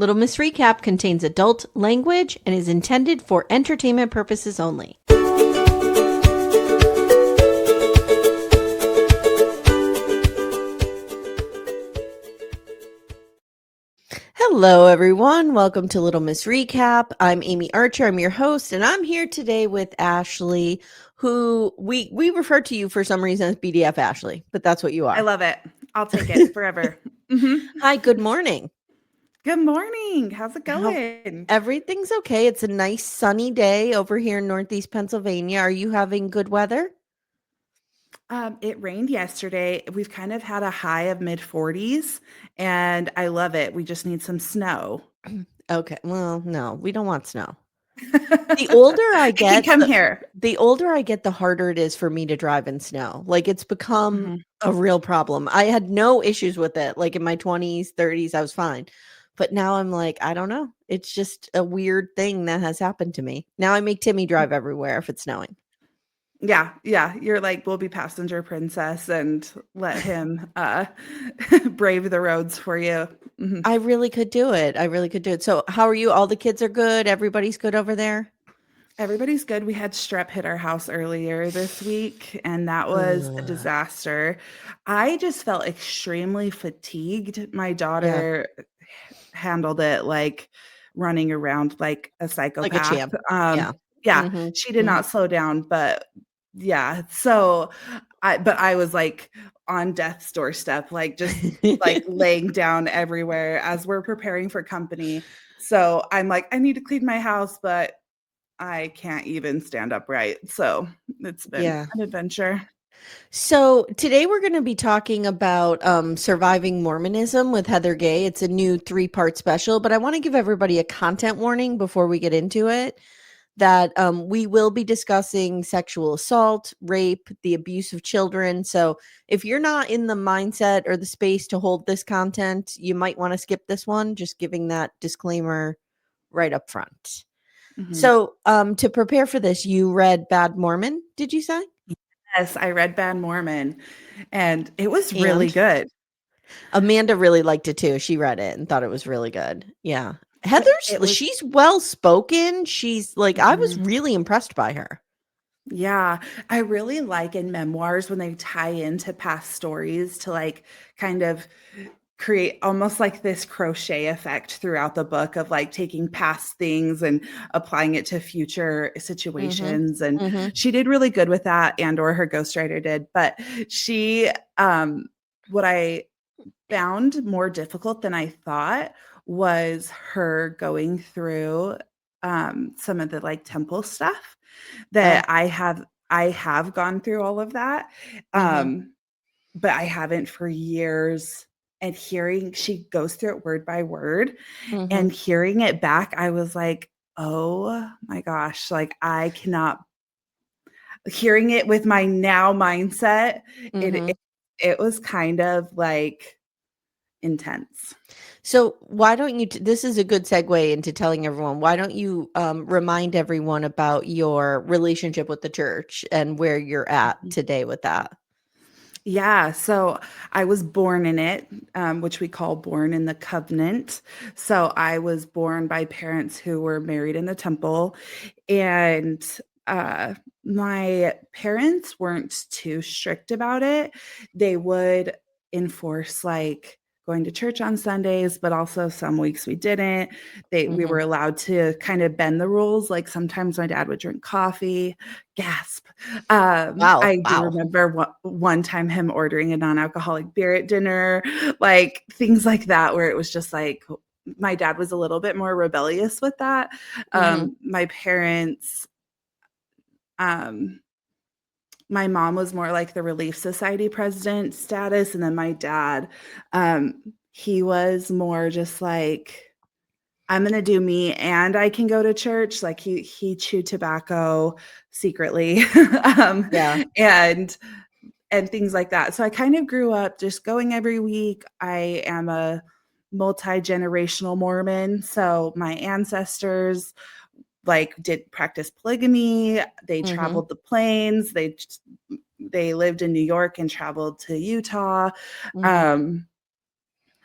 Little Miss Recap contains adult language and is intended for entertainment purposes only. Hello, everyone. Welcome to Little Miss Recap. I'm Amy Archer. I'm your host, and I'm here today with Ashley, who we refer to you for some reason as BDF Ashley, but that's what you I are. love it. I'll take it forever. Hi, good morning. Good morning. How's it going? Everything's okay. It's a nice sunny day over here in Northeast Pennsylvania. Are you having good weather? It rained yesterday. We've kind of had a high of mid 40s, and I love it. We just need some snow. Okay. Well, no, we don't want snow. The older I It can get, come here. the older I get, the harder it is for me to drive in snow. Like, it's become Mhm. a real problem. I had no issues with it. Like, in my 20s, 30s, I was fine. But now I'm like, I don't know. It's just a weird thing that has happened to me. Now I make Timmy drive everywhere if it's snowing. Yeah. You're like, we'll be passenger princess and let him brave the roads for you. Mhm. I really could do it. I really could do it. So, how are you? All the kids are good. Everybody's good over there. Everybody's good. We had strep hit our house earlier this week, and that was a Ugh. disaster. I just felt extremely fatigued. My Yeah, daughter handled it like running around like a like a psychopath. champ. Yeah. Yeah, Mhm. she did Mhm. not slow down, but yeah. So I was like on death's doorstep, like just like laying down everywhere as we're preparing for company. So I'm like, I need to clean my house, but I can't even stand upright. So it's been Yeah. an adventure. So today we're going to be talking about surviving Mormonism with Heather Gay. It's a new 3-part special, but I want to give everybody a content warning before we get into it that we will be discussing sexual assault, rape, the abuse of children. So if you're not in the mindset or the space to hold this content, you might want to skip this one, just giving that disclaimer right up front. Mhm. So to prepare for this, you read Bad Mormon, did you say? Yes, I read Bad Mormon and it was really And good. Amanda really liked it too. She read it and thought it was really good. Yeah. It was She's well spoken. She's like, I was Mhm. really impressed by her. Yeah, I really like in memoirs when they tie into past stories to like kind of create almost like this crochet effect throughout the book of like taking past things and applying it to future Mhm. situations. And Mhm. she did really good with that, and or her ghostwriter did. But she what I found more difficult than I thought was her going through some of the like temple stuff that Oh. I have gone through all of that. Mhm. Um, but I haven't for years. And hearing she goes through it word by word Mhm. and hearing it back, I was like, oh my gosh, like I cannot hearing it with my now mindset, it it, Mhm. it was kind of like intense. So why don't you this is a good segue into telling everyone, why don't you remind everyone about your relationship with the church and where you're at today with that? Yeah, so I was born in it, which we call born in the covenant. So I was born by parents who were married in the temple, and uh, my parents weren't too strict about it. They would enforce like going to church on Sundays, but also some weeks we didn't. We Mhm. were allowed to kind of bend the rules. Like sometimes my dad would drink coffee, gasp. Wow. I do Wow. remember one time him ordering a non-alcoholic beer at dinner, like things like that, where it was just like my dad was a little bit more rebellious with that. Mhm. My parents, um, my mom was more like the Relief Society president status, and then my dad, he was more just like, I'm gonna do me and I can go to church. Like he chewed tobacco secretly. um, Yeah. and and things like that. So I kind of grew up just going every week. I am a multi-generational Mormon. So my ancestors like did practice polygamy. They Mhm. traveled the plains. They lived in New York and traveled to Utah. Mhm. Um,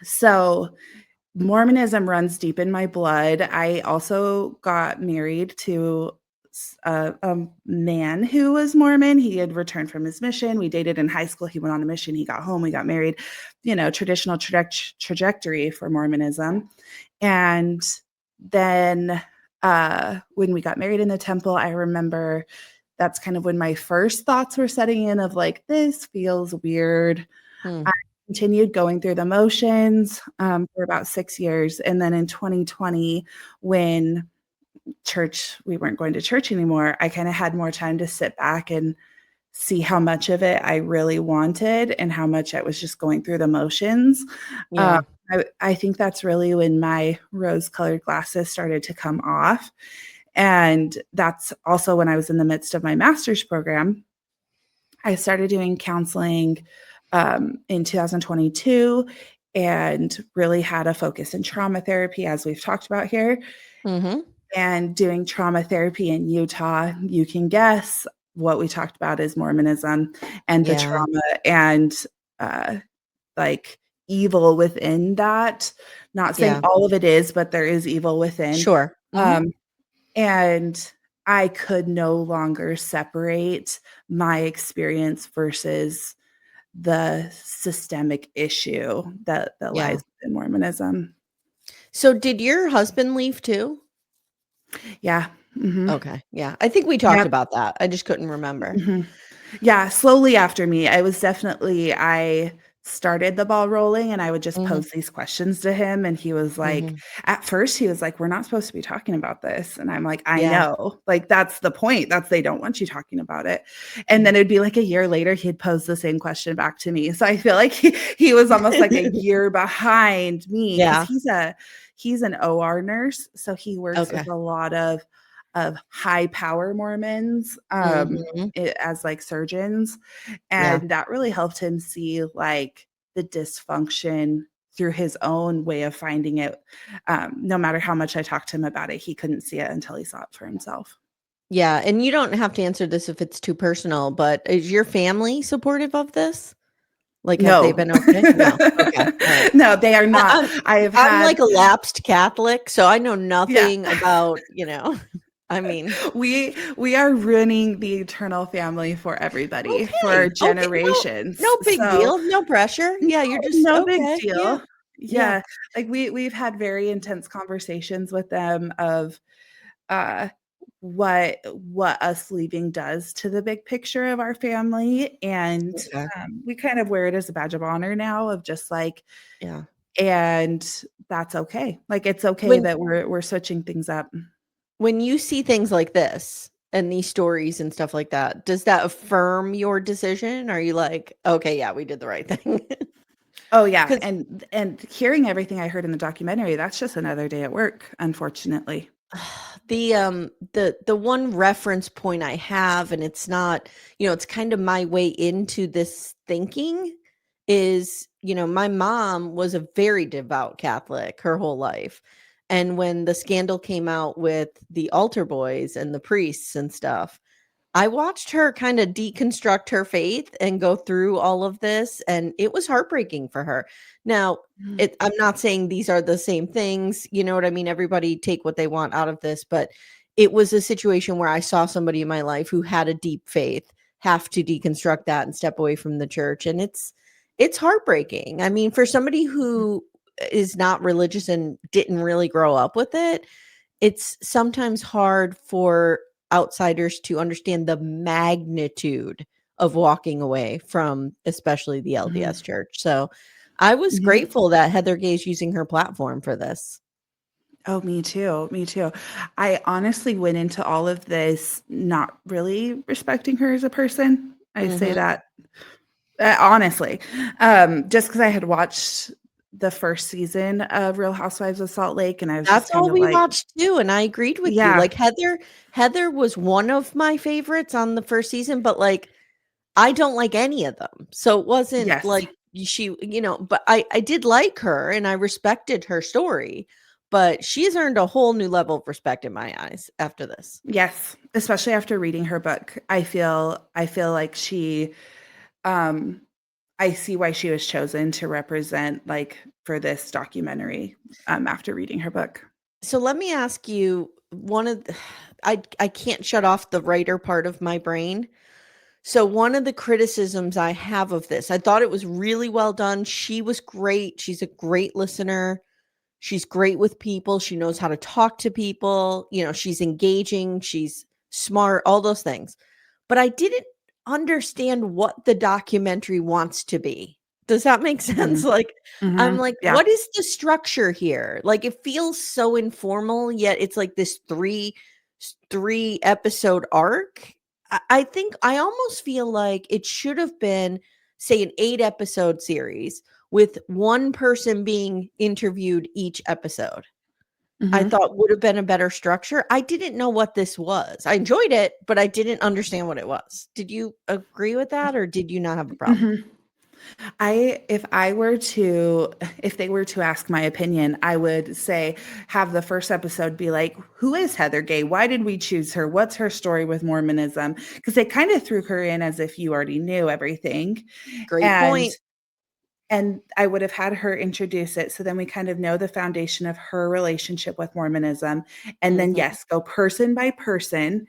so Mormonism runs deep in my blood. I also got married to a man who was Mormon. He had returned from his mission. We dated in high school. He went on a mission. He got home. We got married. Traditional trajectory for Mormonism. And then when we got married in the temple, I remember that's kind of when my first thoughts were setting in of like, this feels weird. Hmm. I continued going through the motions for about 6 years. And then in 2020, when we weren't going to church anymore, I kind of had more time to sit back and see how much of it I really wanted and how much I was just going through the motions. Uh, Yeah. I think that's really when my rose-colored glasses started to come off. And that's also when I was in the midst of my master's program. I started doing counseling in 2022 and really had a focus in trauma therapy, as we've talked about here. Mm-hmm. And doing trauma therapy in Utah, you can guess what we talked about is Mormonism and the Yeah. trauma and uh, like evil within that. Not saying Yeah. all of it is, but there is evil within. Sure. Mm-hmm. Um, and I could no longer separate my experience versus the systemic issue that Yeah. lies in Mormonism. So did your husband leave too? Yeah. Mhm. Okay. Yeah. I think we talked Yep. about that. I just couldn't remember. Mhm. Yeah, slowly after me. I started the ball rolling and I would just Mhm. pose these questions to him and he was like Mhm. at first he was like, "We're not supposed to be talking about this." And I'm like, "I Yeah. know. Like that's the point. That's they don't want you talking about it." And Mm. then it'd be like a year later he'd pose the same question back to me. So I feel like he was almost like a year behind me cuz Yeah. he's an OR nurse, so he works with Okay. a lot of high power Mormons Mhm. as like surgeons. Yeah. And that really helped him see like the dysfunction through his own way of finding it. No matter how much I talked to him about it, he couldn't see it until he saw it for himself. Yeah, and you don't have to answer this if it's too personal, but is your family supportive of this? Like, have they No. been okay? No. Okay. All right. No, they are I not. I'm I have I'm had like a lapsed Catholic, so I know yeah. nothing about, I mean, We are ruining the eternal family for everybody, for okay. Okay. No, generations. no big So deal. No pressure. no, Yeah, you're just no big okay. Yeah. deal. Yeah. Yeah, like, we've had very intense conversations with them of, uh, what us leaving does to the big picture of our family, and, Okay. we kind of wear it as a badge of honor now of just, like Yeah. and that's okay. Like, it's okay When that we're switching things up. when you see things like this and these stories and stuff like that, does that affirm your decision? Are you like, "Okay, yeah, we did the right thing?" Oh, yeah, 'Cause and hearing everything I heard in the documentary, that's just another day at work, unfortunately. the one reference point I have, and it's not, it's kind of my way into this thinking is, my mom was a very devout Catholic her whole life. And when the scandal came out with the altar boys and the priests and stuff, I watched her kinda deconstruct her faith and go through all of this, and it was heartbreaking for her. Now, Mhm, I'm not saying these are the same things, you know what I mean? Everybody take what they want out of this, but it was a situation where I saw somebody in my life who had a deep faith have to deconstruct that and step away from the church, and it's heartbreaking. I mean, for somebody who is not religious and didn't really grow up with it, it's sometimes hard for outsiders to understand the magnitude of walking away from especially the mhm, LDS church. So, I was mhm. grateful that Heather Gay's using her platform for this. Oh, me too, me too. I honestly went into all of this not really respecting her as a person. I say Mhm. that, honestly, just because I had watched the 1st season of Real Housewives of Salt Lake, and I was just That's kind all of we like watched too, and I agreed with you. yeah, Like, Heather was one of my favorites on the 1st season, but, like, I don't like any of them. So it wasn't yes. like but I did like her and I respected her story, but she's earned a whole new level of respect in my eyes after this. Yes, especially after reading her book. I feel like um I see why she was chosen to represent, like, for this documentary after reading her book. So let me ask you I can't shut off the writer part of my brain. So one of the criticisms I have of this, I thought it was really well done. She was great. She's a great listener. She's great with people. She knows how to talk to people. She's engaging. She's smart, all those things. But I didn't understand what the documentary wants to be. Does that make sense? Mhm. Like, I'm Mhm. like, Yeah. what is the structure here? Like, it feels so informal, yet it's like this three episode arc. I think I almost feel like it should have been, say, an 8 episode series with one person being interviewed each episode. I Mhm. thought would have been a better structure. I didn't know what this was. I enjoyed it, but I didn't understand what it was. Did you agree with that, or did you not have a problem? Mhm. If they were to ask my opinion, I would say have the first episode be like, who is Heather Gay? Why did we choose her? What's her story with Mormonism? Because they kind of threw her in as if you already knew everything. Great And point. and I would have had her introduce it. So then we kind of know the foundation of her relationship with Mormonism. And then, Mhm. yes, go person by person.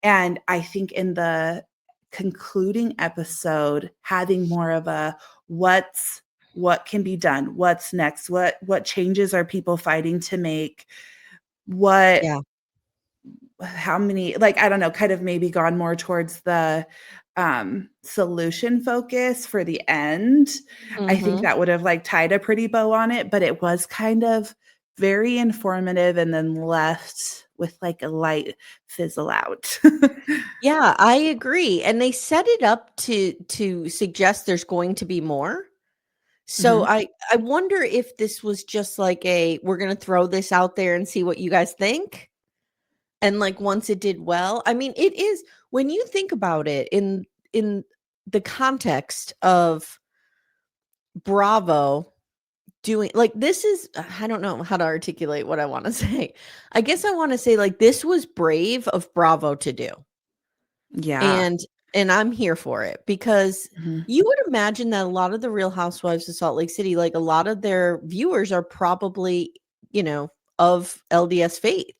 And I think in the concluding episode, having more of a what can be done, what's next, what changes are people fighting to make, what Yeah. how many, like, I don't know, kind of maybe gone more towards the solution focus for the end. I think Mhm. that would have like tied a pretty bow on it, but it was kind of very informative and then left with like a light fizzle out. Yeah, I agree, and they set it up to suggest there's going to be more. So Mhm. I wonder if this was just like we're gonna throw this out there and see what you guys think. And like once it did well, I mean, it is when you think about it in the context of Bravo doing like this is I don't know how to articulate what I want to say. I guess I want to say like this was brave of Bravo to do. Yeah. And I'm here for it because Mhm. you would imagine that a lot of the Real Housewives of Salt Lake City, like a lot of their viewers are probably, of LDS faith.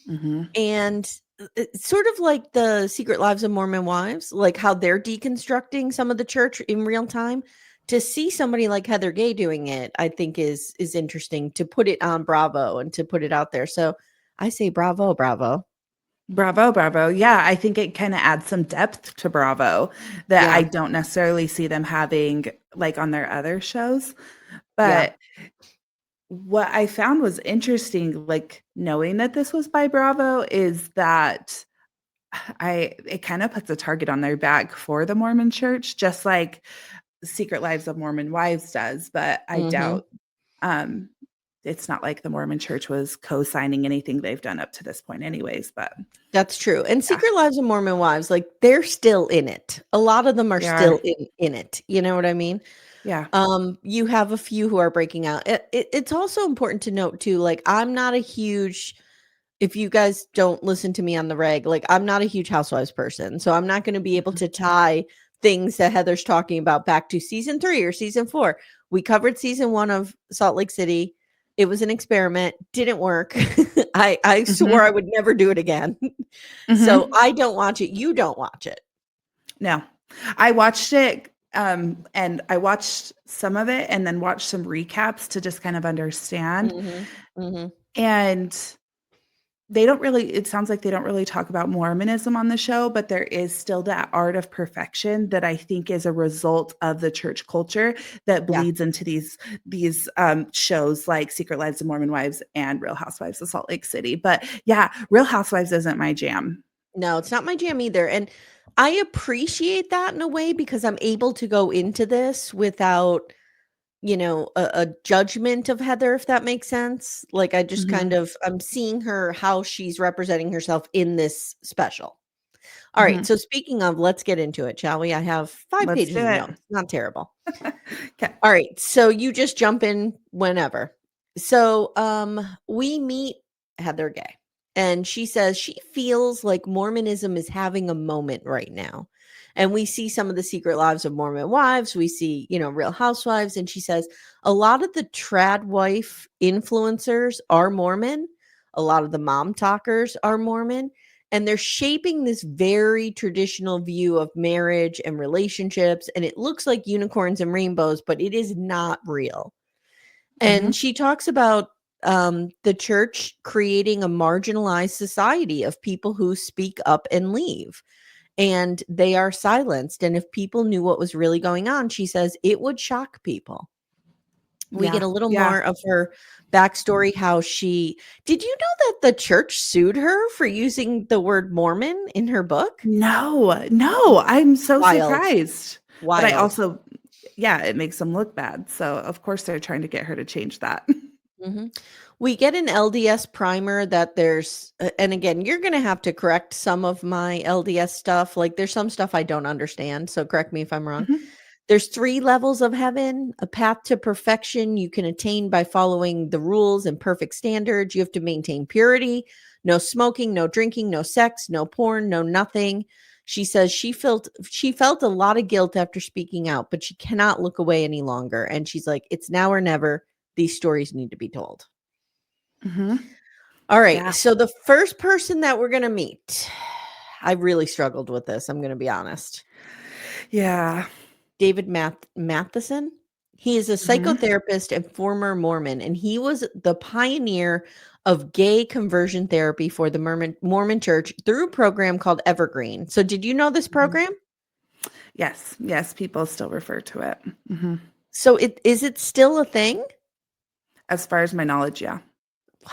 Mhm. And it's sort of like the Secret Lives of Mormon Wives, like how they're deconstructing some of the church in real time. To see somebody like Heather Gay doing it, I think is interesting to put it on Bravo and to put it out there. So I say bravo, bravo. Bravo, Bravo. Yeah, I think it kind of adds some depth to Bravo that I Yeah, don't necessarily see them having like on their other shows. yeah. But what I found was interesting, like knowing that this was by Bravo, is that it kind of puts a target on their back for the Mormon Church, just like Secret Lives of Mormon Wives does. But I Mhm. doubt um, it's not like the Mormon Church was co-signing anything they've done up to this point, anyways. But That's true, and yeah, Secret Lives of Mormon Wives, like, they're still in it. A lot of them are they are. still in it, you know what I mean? Yeah. You have a few who are breaking out. It's also important to note too, like, I'm not a huge if you guys don't listen to me on the reg, like, I'm not a huge Housewives person, so I'm not gonna be able Mhm. to tie things that Heather's talking about back to season 3 or season 4. We covered season 1 of Salt Lake City. It was an experiment, didn't work. I swore I Mhm. would never do it again. So, Mhm. I don't watch it, you don't watch it. No. I watched it, and I watched some of it and then watched some recaps to just kind of understand, Mhm, mhm. and it sounds like they don't really talk about Mormonism on the show, but there is still that art of perfection that I think is a result of the church culture that Yeah. bleeds into these shows like Secret Lives of Mormon Wives and Real Housewives of Salt Lake City. But yeah, Real Housewives isn't my jam. No, it's not my jam either, and I appreciate that in a way because I'm able to go into this without a judgment of Heather, if that makes sense. Like I just kind Mhm. of I'm seeing her how she's representing herself in this special. All right, Mhm. so speaking of, let's get into it, shall we? I have 5 Let's do pages of it. notes. Not terrible. Okay. All right, so you just jump in whenever. So, we meet Heather Gay, and she says she feels like Mormonism is having a moment right now. And we see some of the secret lives of Mormon wives. We see, Real Housewives. And she says a lot of the trad wife influencers are Mormon. A lot of the mom talkers are Mormon. And they're shaping this very traditional view of marriage and relationships. And it looks like unicorns and rainbows, but it is not real. And Mhm. she talks about the church creating a marginalized society of people who speak up and leave, and they are silenced. And if people knew what was really going on, she says it would shock people. We get Yeah. a little Yeah. more of her backstory. How she Did you know that the church sued her for using the word Mormon in her book? No, no, I'm so Wild, surprised. But I wild. also yeah, it makes them look bad. So, of course, they're trying to get her to change that. Mhm. We get an LDS primer that and again, you're going to have to correct some of my LDS stuff. Like there's some stuff I don't understand. So correct me if I'm wrong. Mhm. There's 3 levels of heaven, a path to perfection you can attain by following the rules and perfect standards. You have to maintain purity, no smoking, no drinking, no sex, no porn, no nothing. She says she felt a lot of guilt after speaking out, but she cannot look away any longer. And she's like, it's now or never. These stories need to be told. Mhm. All right. Yeah. So the first person that we're going to meet, I really struggled with this. I'm going to be honest. Yeah. David Matheson. He is a Mhm. psychotherapist and former Mormon, and he was the pioneer of gay conversion therapy for the Mormon Church through a program called Evergreen. So, did you know this Mhm. program? Yes. Yes, people still refer to it. Mhm. So, is it still a thing? As far as my knowledge, yeah. Wow.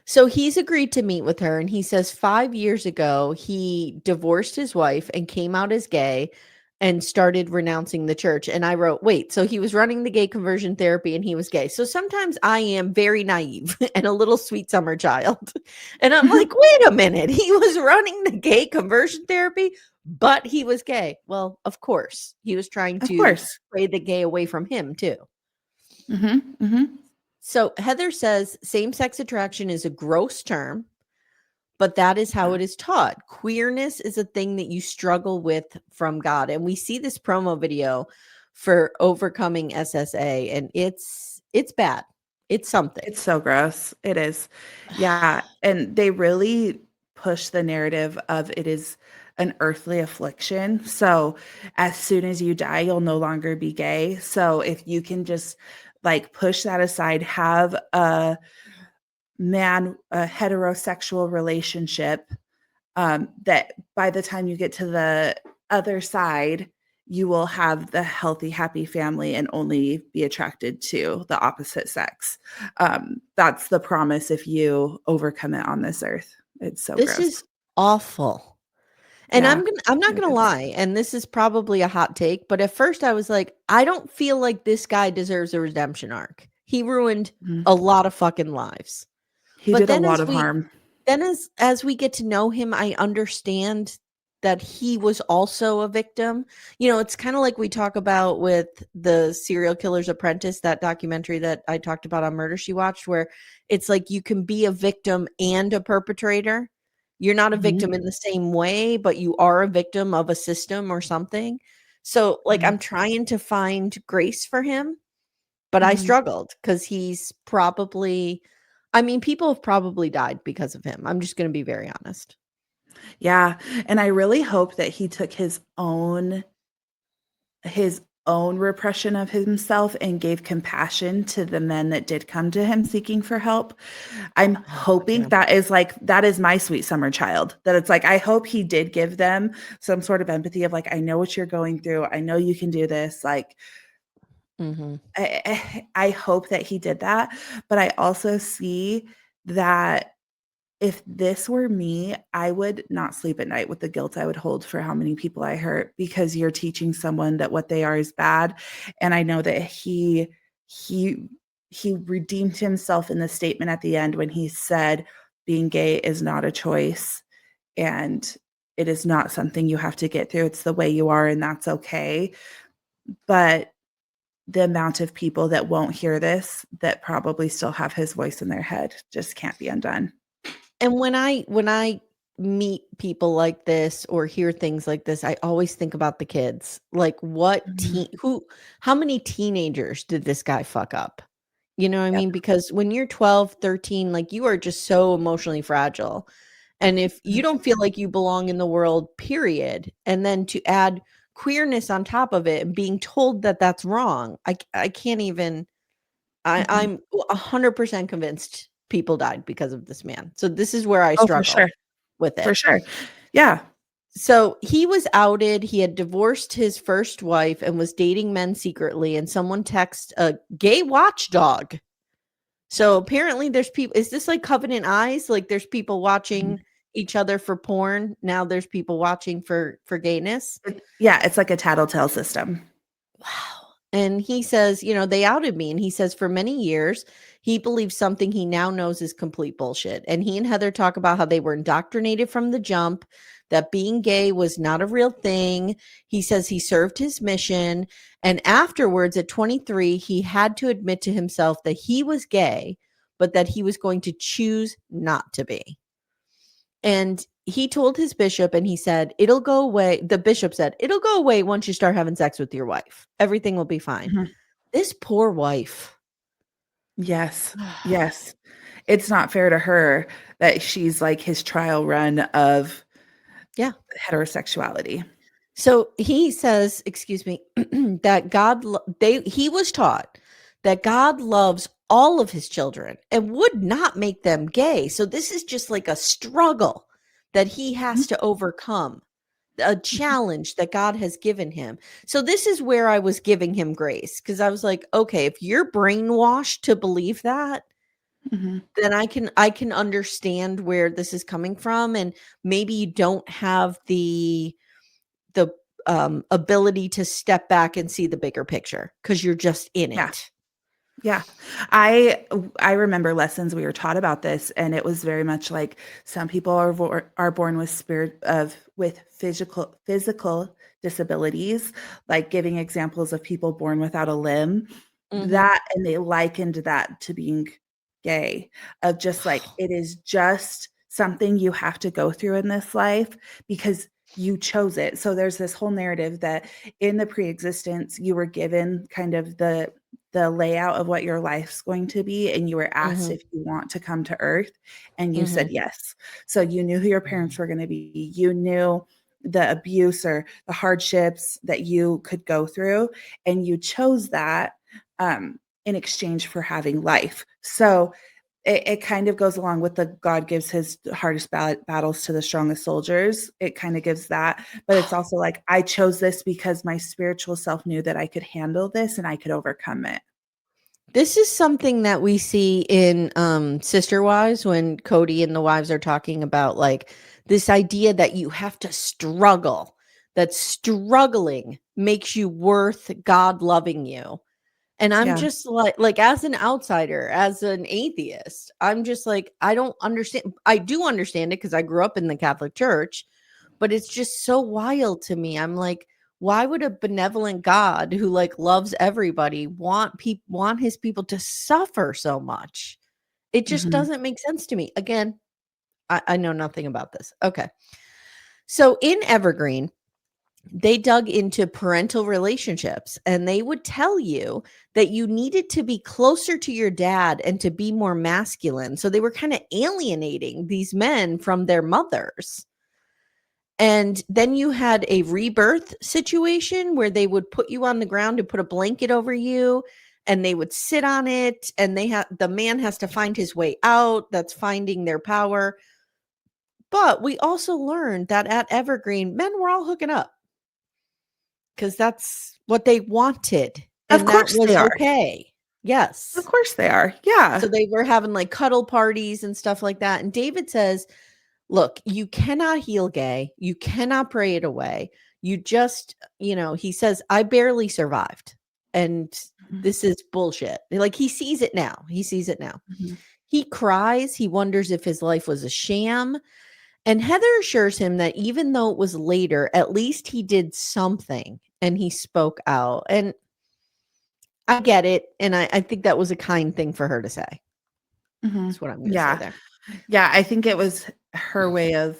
So he's agreed to meet with her, and he says 5 years ago he divorced his wife and came out as gay and started renouncing the church. And I wrote, wait, so he was running the gay conversion therapy and he was gay. So sometimes I am very naive and a little sweet summer child. And I'm like, wait a minute, he was running the gay conversion therapy, but he was gay. Well, of course, he was trying Of to course. pray the gay away from him too. Mhm. Mhm. So Heather says same sex attraction is a gross term, but that is how Yeah. it is taught. Queerness is a thing that you struggle with from God. And we see this promo video for overcoming SSA, and it's bad. It's something. It's so gross. It is. Yeah, and they really push the narrative of it is an earthly affliction. So, as soon as you die, you'll no longer be gay. So, if you can just like push that aside, have a heterosexual relationship, that by the time you get to the other side, you will have the healthy, happy family and only be attracted to the opposite sex. That's the promise if you overcome it on this earth. It's so This gross. is awful. And Yeah, I'm not it gonna is. lie, and this is probably a hot take, but at first I was like, I don't feel like this guy deserves a redemption arc. He ruined Mhm. a lot of fucking lives. He But did a then lot as of we harm. then as we get to know him, I understand that he was also a victim. It's kind of like we talk about with the Serial Killer's Apprentice, that documentary that I talked about on Murder She Watched, where it's like you can be a victim and a perpetrator. You're not a victim Mhm, in the same way, but you are a victim of a system or something. So, like, mhm, I'm trying to find grace for him, but I mhm. struggled because he's probably I mean, people have probably died because of him. I'm just gonna be very honest. Yeah, and I really hope that he took his own repression of himself and gave compassion to the men that did come to him seeking for help. I'm I hope so hoping too. that is my sweet summer child. That it's like I hope he did give them some sort of empathy of like I know what you're going through. I know you can do this. Like Mhm. I hope that he did that, but I also see that if this were me, I would not sleep at night with the guilt I would hold for how many people I hurt because you're teaching someone that what they are is bad. And I know that he he redeemed himself in the statement at the end when he said being gay is not a choice and it is not something you have to get through. It's the way you are and that's okay. But the amount of people that won't hear this that probably still have his voice in their head just can't be undone. And when I meet people like this or hear things like this, I always think about the kids. Like Mhm. how many teenagers did this guy fuck up? You know what I Yep. mean? Because when you're 12, 13, like you are just so emotionally fragile. And if you Mhm. don't feel like you belong in the world, period, and then to add queerness on top of it and being told that that's wrong, I can't even. Mhm. I'm 100% convinced people died because of this man. So this is where I Oh, for struggle sure. with For it. sure. Yeah. So he was outed. He had divorced his first wife and was dating men secretly. And someone texted a gay watchdog. So apparently there's people. Is this like Covenant Eyes? Like there's people Mhm. watching each other for porn. Now there's people watching for gayness. Yeah, it's like a tattletale system. Wow. And he says, they outed me. And he says, for many years, he believes something he now knows is complete bullshit. And he and Heather talk about how they were indoctrinated from the jump, that being gay was not a real thing. He says he served his mission. And afterwards, at 23, he had to admit to himself that he was gay, but that he was going to choose not to be. And he told his bishop, and he said, it'll go away. The bishop said, it'll go away once you start having sex with your wife. Everything will be fine. Mhm. This poor wife. Yes. Yes. It's not fair to her that she's like his trial run of Yeah. heterosexuality. So he says, excuse me, that he was taught that God loves all of his children and would not make them gay. So this is just like a struggle that he Mhm. has to overcome, a Mhm. challenge that God has given him. So this is where I was giving him grace, because I was like, okay, if you're brainwashed to believe that, Mhm. then I can understand where this is coming from, and maybe you don't have the ability to step back and see the bigger picture because you're just in Yeah. it. Yeah. I remember lessons we were taught about this, and it was very much like some people are born with physical disabilities, like giving examples of people born without a limb. Mhm. That and they likened that to being gay, of just like it is just something you have to go through in this life because you chose it. So there's this whole narrative that in the pre-existence you were given kind of the layout of what your life's going to be, and you were asked Mhm. if you want to come to earth, and you said Mhm. yes. So you knew who your parents were going to be. You knew the abuse or the hardships that you could go through, and you chose that in exchange for having life. So it kind of goes along with the God gives his hardest battles to the strongest soldiers. It kind of gives that, but it's also like I chose this because my spiritual self knew that I could handle this and I could overcome it. This is something that we see in Sister Wives, when Cody and the wives are talking about like this idea that you have to struggle, that struggling makes you worth God loving you. And I'm Yeah. just like as an outsider, as an atheist, I'm just like, I don't understand. I do understand it because I grew up in the Catholic Church, but it's just so wild to me. I'm like, why would a benevolent God who like loves everybody want his people to suffer so much? It just Mhm. doesn't make sense to me. Again, I know nothing about this. Okay. So in Evergreen, they dug into parental relationships, and they would tell you that you needed to be closer to your dad and to be more masculine. So they were kind of alienating these men from their mothers. And then you had a rebirth situation where they would put you on the ground and put a blanket over you, and they would sit on it, and the man has to find his way out. That's finding their power. But we also learned that at Evergreen, men were all hooking up because that's what they wanted, Of and that course they was are. okay. Of Yes. course they are. Yeah. So they were having like cuddle parties and stuff like that. And David says, look, you cannot heal gay. You cannot pray it away. You just, he says, I barely survived. And Mhm. this is bullshit. Like he sees it now. He sees it now. Mhm. He cries. He wonders if his life was a sham. And Heather assures him that even though it was later, at least he did something and he spoke out. And I get it. And I think that was a kind thing for her to say. Mhm. That's what I'm going to say Yeah. there. Yeah, I think it was her way of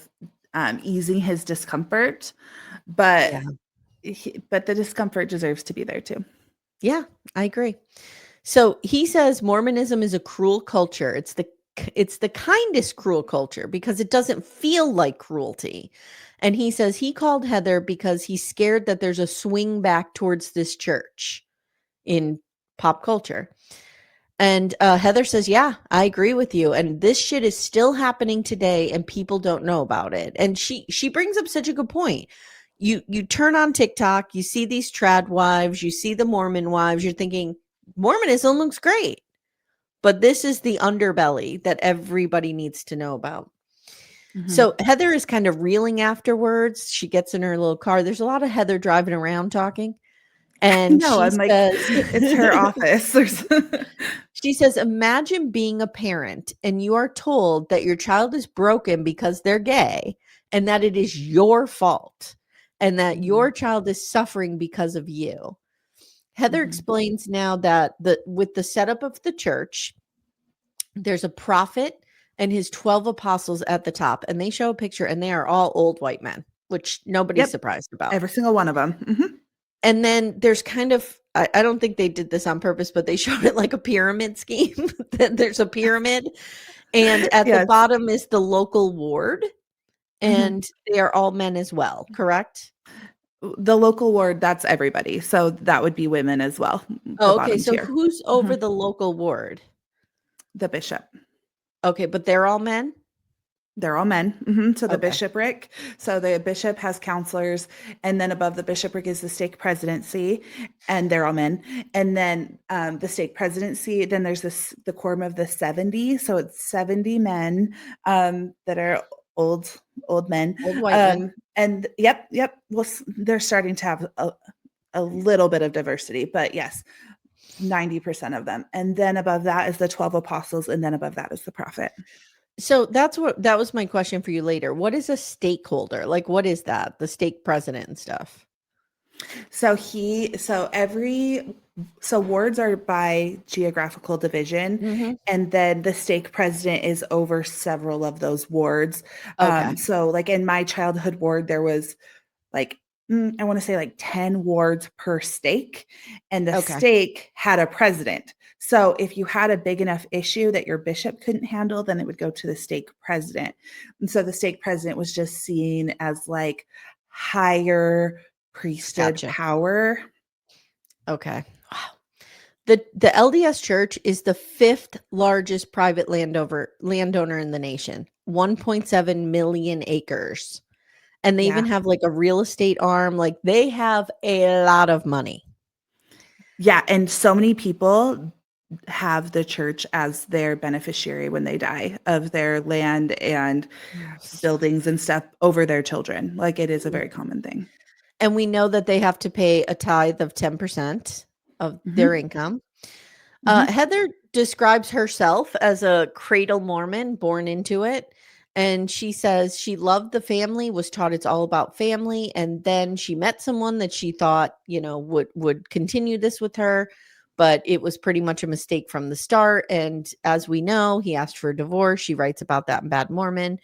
easing his discomfort, Yeah. but the discomfort deserves to be there too. Yeah, I agree. So he says Mormonism is a cruel culture. It's the kindest cruel culture because it doesn't feel like cruelty. And he says he called Heather because he's scared that there's a swing back towards this church in pop culture. And Heather says, "Yeah, I agree with you. And this shit is still happening today, and people don't know about it." And she brings up such a good point. You turn on TikTok, you see these trad wives, you see the Mormon wives, you're thinking Mormonism looks great, but this is the underbelly that everybody needs to know about. Mm-hmm. So Heather is kind of reeling afterwards. She gets in her little car. There's a lot of Heather driving around talking, and No, she I'm like, says, it's her office. she says, imagine being a parent and you are told that your child is broken because they're gay and that it is your fault and that Mhm, your child is suffering because of you. Heather mhm. explains now that with the setup of the church, there's a prophet and his 12 apostles at the top, and they show a picture and they are all old white men, which nobody's Yep, surprised about. every single one of them. Mhm. And then there's kind of I don't think they did this on purpose, but they showed it like a pyramid scheme. That there's a pyramid, and at the Yes. bottom is the local ward, Mhm. and they are all men as well, correct? The local ward, that's everybody. So that would be women as well, the Oh, okay. bottom So tier. who's over Mhm. the local ward? The bishop. Okay, but they're all men? They're all men. Mhm. So the Okay. bishopric. So the bishop has counselors, and then above the bishopric is the stake presidency, and they're all men. And then the stake presidency. Then there's the quorum of the 70. So it's 70 men that are old old men. Old white men. And yep. Well, they're starting to have a little bit of diversity, but yes, 90% of them. And then above that is the 12 apostles, and then above that is the prophet. So that was my question for you later. What is a stakeholder? Like, what is that? The stake president and stuff. So wards are by geographical division, Mhm. and then the stake president is over several of those wards. Okay. So like in my childhood ward, there was like I want to say like 10 wards per stake, and the Okay. stake had a president. So if you had a big enough issue that your bishop couldn't handle, then it would go to the stake president. And so the stake president was just seen as like higher priesthood Gotcha. power. Okay. Wow. The LDS Church is the fifth largest private landowner in the nation, 1.7 million acres. And they even Yeah. have like a real estate arm. Like they have a lot of money. Yeah. And so many people have the church as their beneficiary when they die of their land and Oh, sucks. buildings and stuff over their children. Like it is a very common thing. And we know that they have to pay a tithe of 10% of their Hmm. income. Hmm. Heather describes herself as a cradle Mormon, born into it. And she says she loved the family, was taught it's all about family. And then she met someone that she thought, would continue this with her. But it was pretty much a mistake from the start. And as we know, he asked for a divorce. She writes about that in Bad Mormon.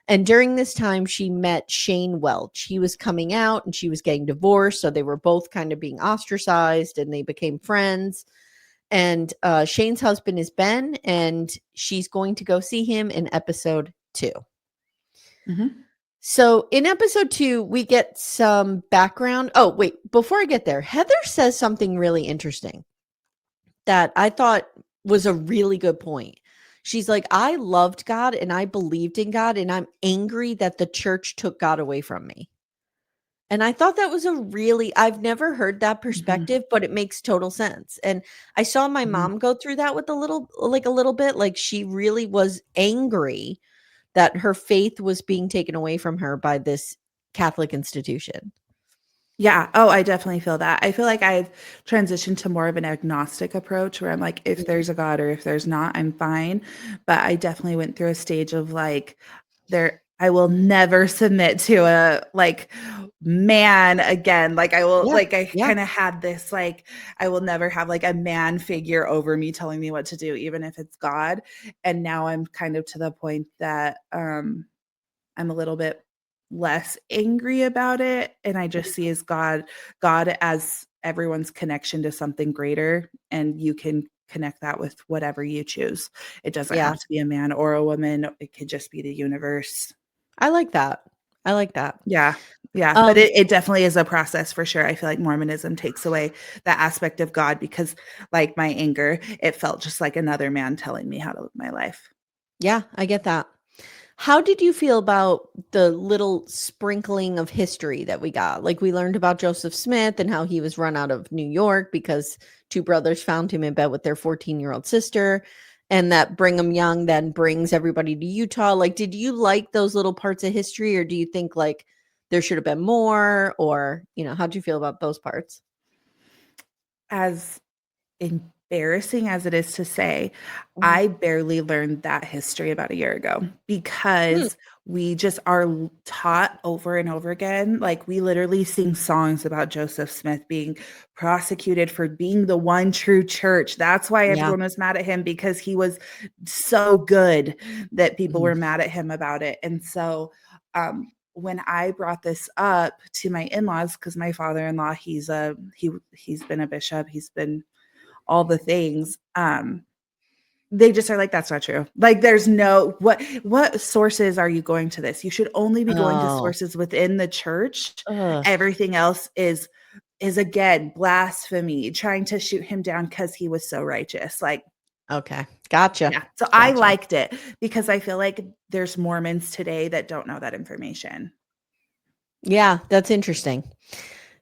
And during this time, she met Shane Welch. He was coming out and she was getting divorced. So they were both kind of being ostracized and they became friends. And Shane's husband is Ben, and she's going to go see him in episode 2. Hmm. So in episode 2, we get some background. Oh, wait, before I get there, Heather says something really interesting that I thought was a really good point. She's like, I loved God and I believed in God, and I'm angry that the church took God away from me. And I thought that was I've never heard that Hmm. perspective, but it makes total sense. And I saw my Hmm. mom go through that with a little bit. Like she really was angry that her faith was being taken away from her by this Catholic institution. Yeah. Oh, I definitely feel that. I feel like I've transitioned to more of an agnostic approach where I'm like, if Mhm. there's a God or if there's not, I'm fine. But I definitely went through a stage of like, I will never submit to a like man again. Like Yeah. I Yeah. kind of had this like, I will never have like a man figure over me telling me what to do, even if it's God. And now I'm kind of to the point that I'm a little bit less angry about it, and I just see as God as everyone's connection to something greater, and you can connect that with whatever you choose. It doesn't Yeah. have to be a man or a woman. It could just be the universe. I like that. I like that. Yeah. Yeah. But Um, it definitely is a process for sure. I feel like Mormonism takes away that aspect of God because, like my anger, it felt just like another man telling me how to live my life. yeah, I get that. How did you feel about the little sprinkling of history that we got? Like we learned about Joseph Smith and how he was run out of New York because two brothers found him in bed with their 14-year-old sister, and that Brigham Young then brings everybody to Utah. Like, did you like those little parts of history, or do you think like there should have been more, or, how'd you feel about those parts? As embarrassing as it is to say, Mhm. I barely learned that history about a year ago Hmm. because we just are taught over and over again. Like we literally sing songs about Joseph Smith being prosecuted for being the one true church. That's why Yeah. everyone was mad at him because he was so good that people Mhm. were mad at him about it. And so, when I brought this up to my in-laws, because my father-in-law, he's been a bishop, he's been all the things. They just are like, that's not true. Like, there's no what sources are you going to this? You should only be going to Oh. sources within the church. Ugh. Everything else is again blasphemy, trying to shoot him down because he was so righteous. Like, Okay. Gotcha. yeah. So I Gotcha. liked it because I feel like there's Mormons today that don't know that information. Yeah, that's interesting.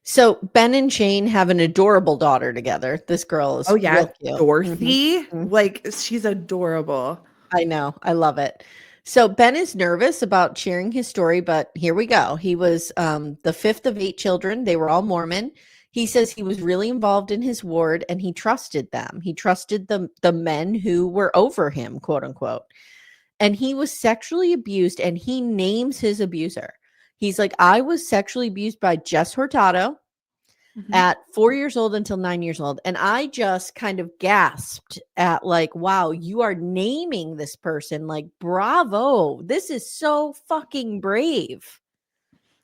So Ben and Shane have an adorable daughter together. This girl Oh is yeah, real cute. Mhm, Dorothy, mhm. like she's adorable. I know. I love it. So Ben is nervous about sharing his story, but here we go. He was the fifth of eight children. They were all Mormon. He says he was really involved in his ward and he trusted them. He trusted the men who were over him, quote unquote. And he was sexually abused, and he names his abuser. He's like, I was sexually abused by Jess Hurtado Mhm. at 4 years old until 9 years old, and I just kind of gasped at, like, wow, you are naming this person, like, bravo, this is so fucking brave.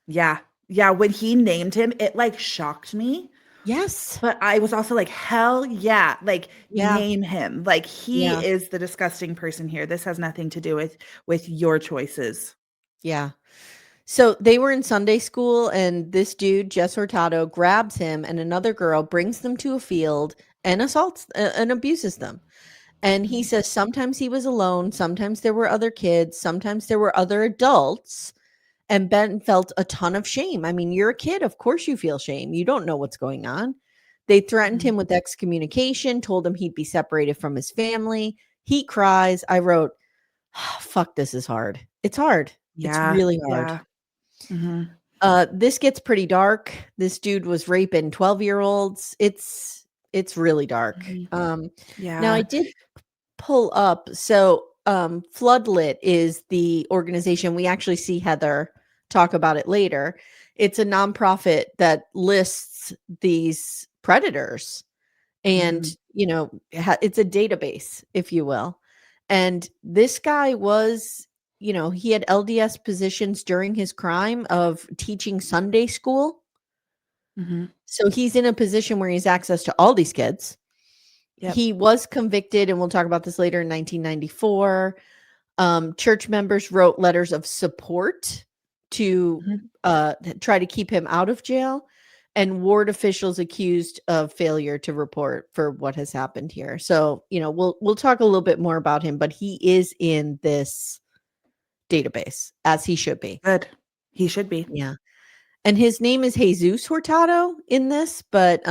Yeah. Yeah, when he named him, it, like, shocked me, Yes. but I was also like, "Hell yeah." Like, Yeah. name him. Like, he Yeah. is the disgusting person here. This has nothing to do with your choices. Yeah. So they were in Sunday school, and this dude, Jess Hurtado, grabs him and another girl, brings them to a field and assaults and abuses them. And he Mhm, says sometimes he was alone, sometimes there were other kids, sometimes there were other adults. And Ben felt a ton of shame. I mean, you're a kid, of course you feel shame. You don't know what's going on. They threatened mhm. him with excommunication, told him he'd be separated from his family. He cries. I wrote, fuck, this is hard. It's hard. It's Yeah, really hard. yeah. Mhm, This gets pretty dark. This dude was raping 12-year-olds. It's really dark. mhm. Now I Yeah. did pull up. So, Floodlit is the organization. We actually see Heather talk about it later. It's a nonprofit that lists these predators, and Mhm, it's a database, if you will. And this guy was, he had LDS positions during his crime of teaching Sunday school. mhm. So he's in a position where he has access to all these kids. Yep. He was convicted, and we'll talk about this later, in 1994. Church members wrote letters of support to Mhm. try to keep him out of jail, and ward officials accused of failure to report for what has happened here. So, we'll talk a little bit more about him, but he is in this database, as he should be. Good. He should be. Yeah. And his name is Jesus Hurtado in this, but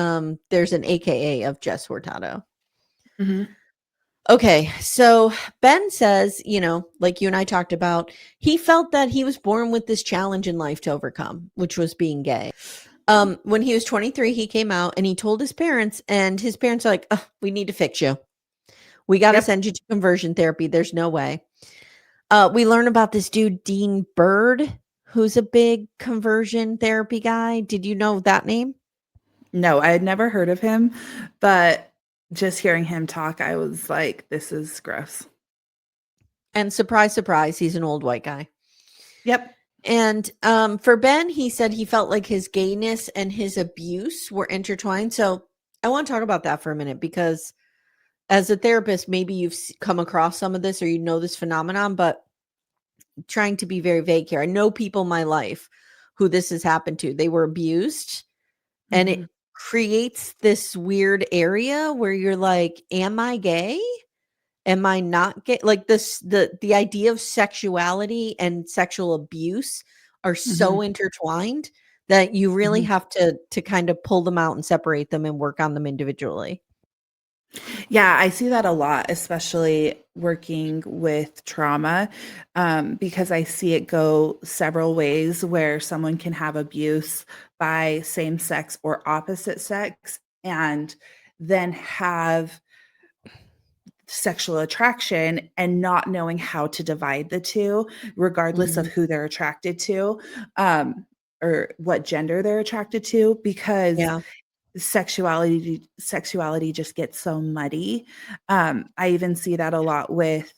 there's an AKA of Jess Hurtado. Mhm, Okay, so Ben says, like you and I talked about, he felt that he was born with this challenge in life to overcome, which was being gay. When he was 23, he came out and he told his parents, and his parents are like, "Ugh, we need to fix you. We got to yep. send you to conversion therapy. There's no way." We learn about this dude, Dean Bird, who's a big conversion therapy guy. Did you know that name? No, I had never heard of him, but just hearing him talk, I was like, "This is gross." And surprise, surprise, he's an old white guy. Yep. And for Ben, he said he felt like his gayness and his abuse were intertwined. So I want to talk about that for a minute because as a therapist, maybe you've come across some of this or you know this phenomenon, but trying to be very vague here. I know people in my life who this has happened to. They were abused and it Mhm. creates this weird area where you're like, am I gay? Am I not gay? Like this, the idea of sexuality and sexual abuse are so Mhm. intertwined that you really Mhm. have to kind of pull them out and separate them and work on them individually. Yeah, I see that a lot, especially working with trauma, because I see it go several ways where someone can have abuse by same sex or opposite sex and then have sexual attraction and not knowing how to divide the two, regardless of Mhm. who they're attracted to, um, or what gender they're attracted to, because Yeah. sexuality just gets so muddy. I even see that a lot with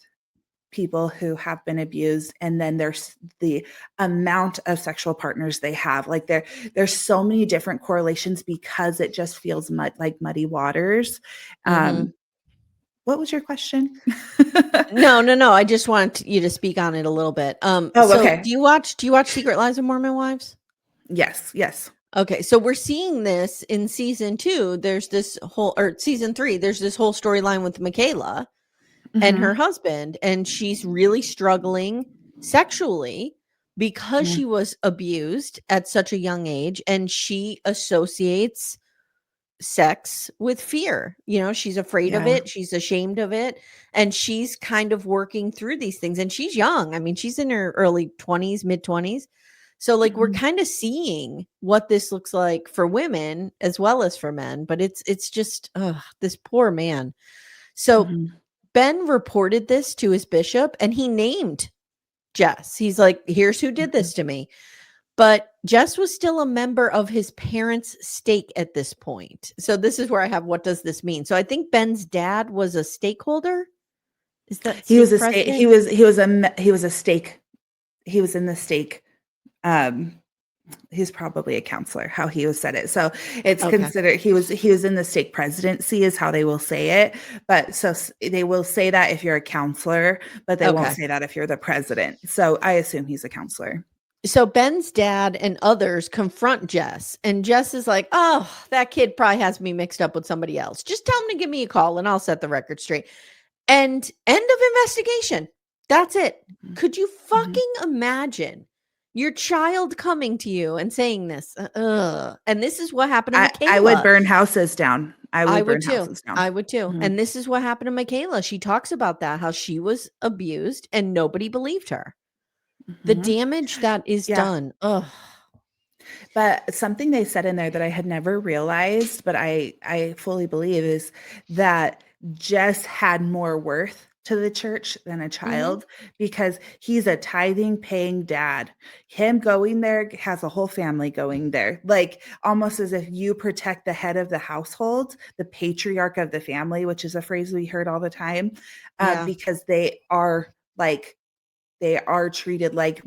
people who have been abused, and then there's the amount of sexual partners they have. Like there's so many different correlations because it just feels like muddy waters. Mhm. Um, what was your question? No, no, no. I just want you to speak on it a little bit. Oh, So okay. do you watch Secret Lives of Mormon Wives? Yes, yes. Okay, so we're seeing this in season 2. There's this whole or season 3, there's this whole storyline with Michaela and her Mhm, husband, and she's really struggling sexually because mhm. she was abused at such a young age, and she associates sex with fear. You know, she's afraid of Yeah. it, she's ashamed of it, and she's kind of working through these things. And she's young. I mean, she's in her early 20s, mid 20s. So like we're Mhm, kind of seeing what this looks like for women as well as for men, but it's just this poor man. So mhm, Ben reported this to his bishop and he named Jess. He's like, here's who did mhm. this to me. But Jess was still a member of his parents' stake at this point. So this is where I have what does this mean? So I think Ben's dad was a stakeholder. Is that He was stake a state president? he was a stake he was in the stake, um, he's probably a counselor, how he was said it. So it's Okay. considered he was in the stake presidency is how they will say it. But so they will say that if you're a counselor, but they won't Okay. say that if you're the president. So I assume he's a counselor. So Ben's dad and others confront Jess, and Jess is like, "Oh, that kid probably has me mixed up with somebody else. Just tell him to give me a call and I'll set the record straight." And end of investigation. That's it. Mhm, Could you mhm. fucking imagine your child coming to you and saying this? And this is what happened to I would Michaela. burn houses down. I I would would burn too. houses down. I would too. Mhm, And this is what happened to Michaela. She talks about that, how she was abused and nobody believed her. The mhm. damage that is Yeah. done. Ugh. But something they said in there that I had never realized, but I fully believe is that Jess had more worth to the church than a Mhm. child because he's a tithing paying dad. Him going there has a whole family going there. Like almost as if you protect the head of the household, the patriarch of the family, which is a phrase we heard all the time, Yeah. because they are treated like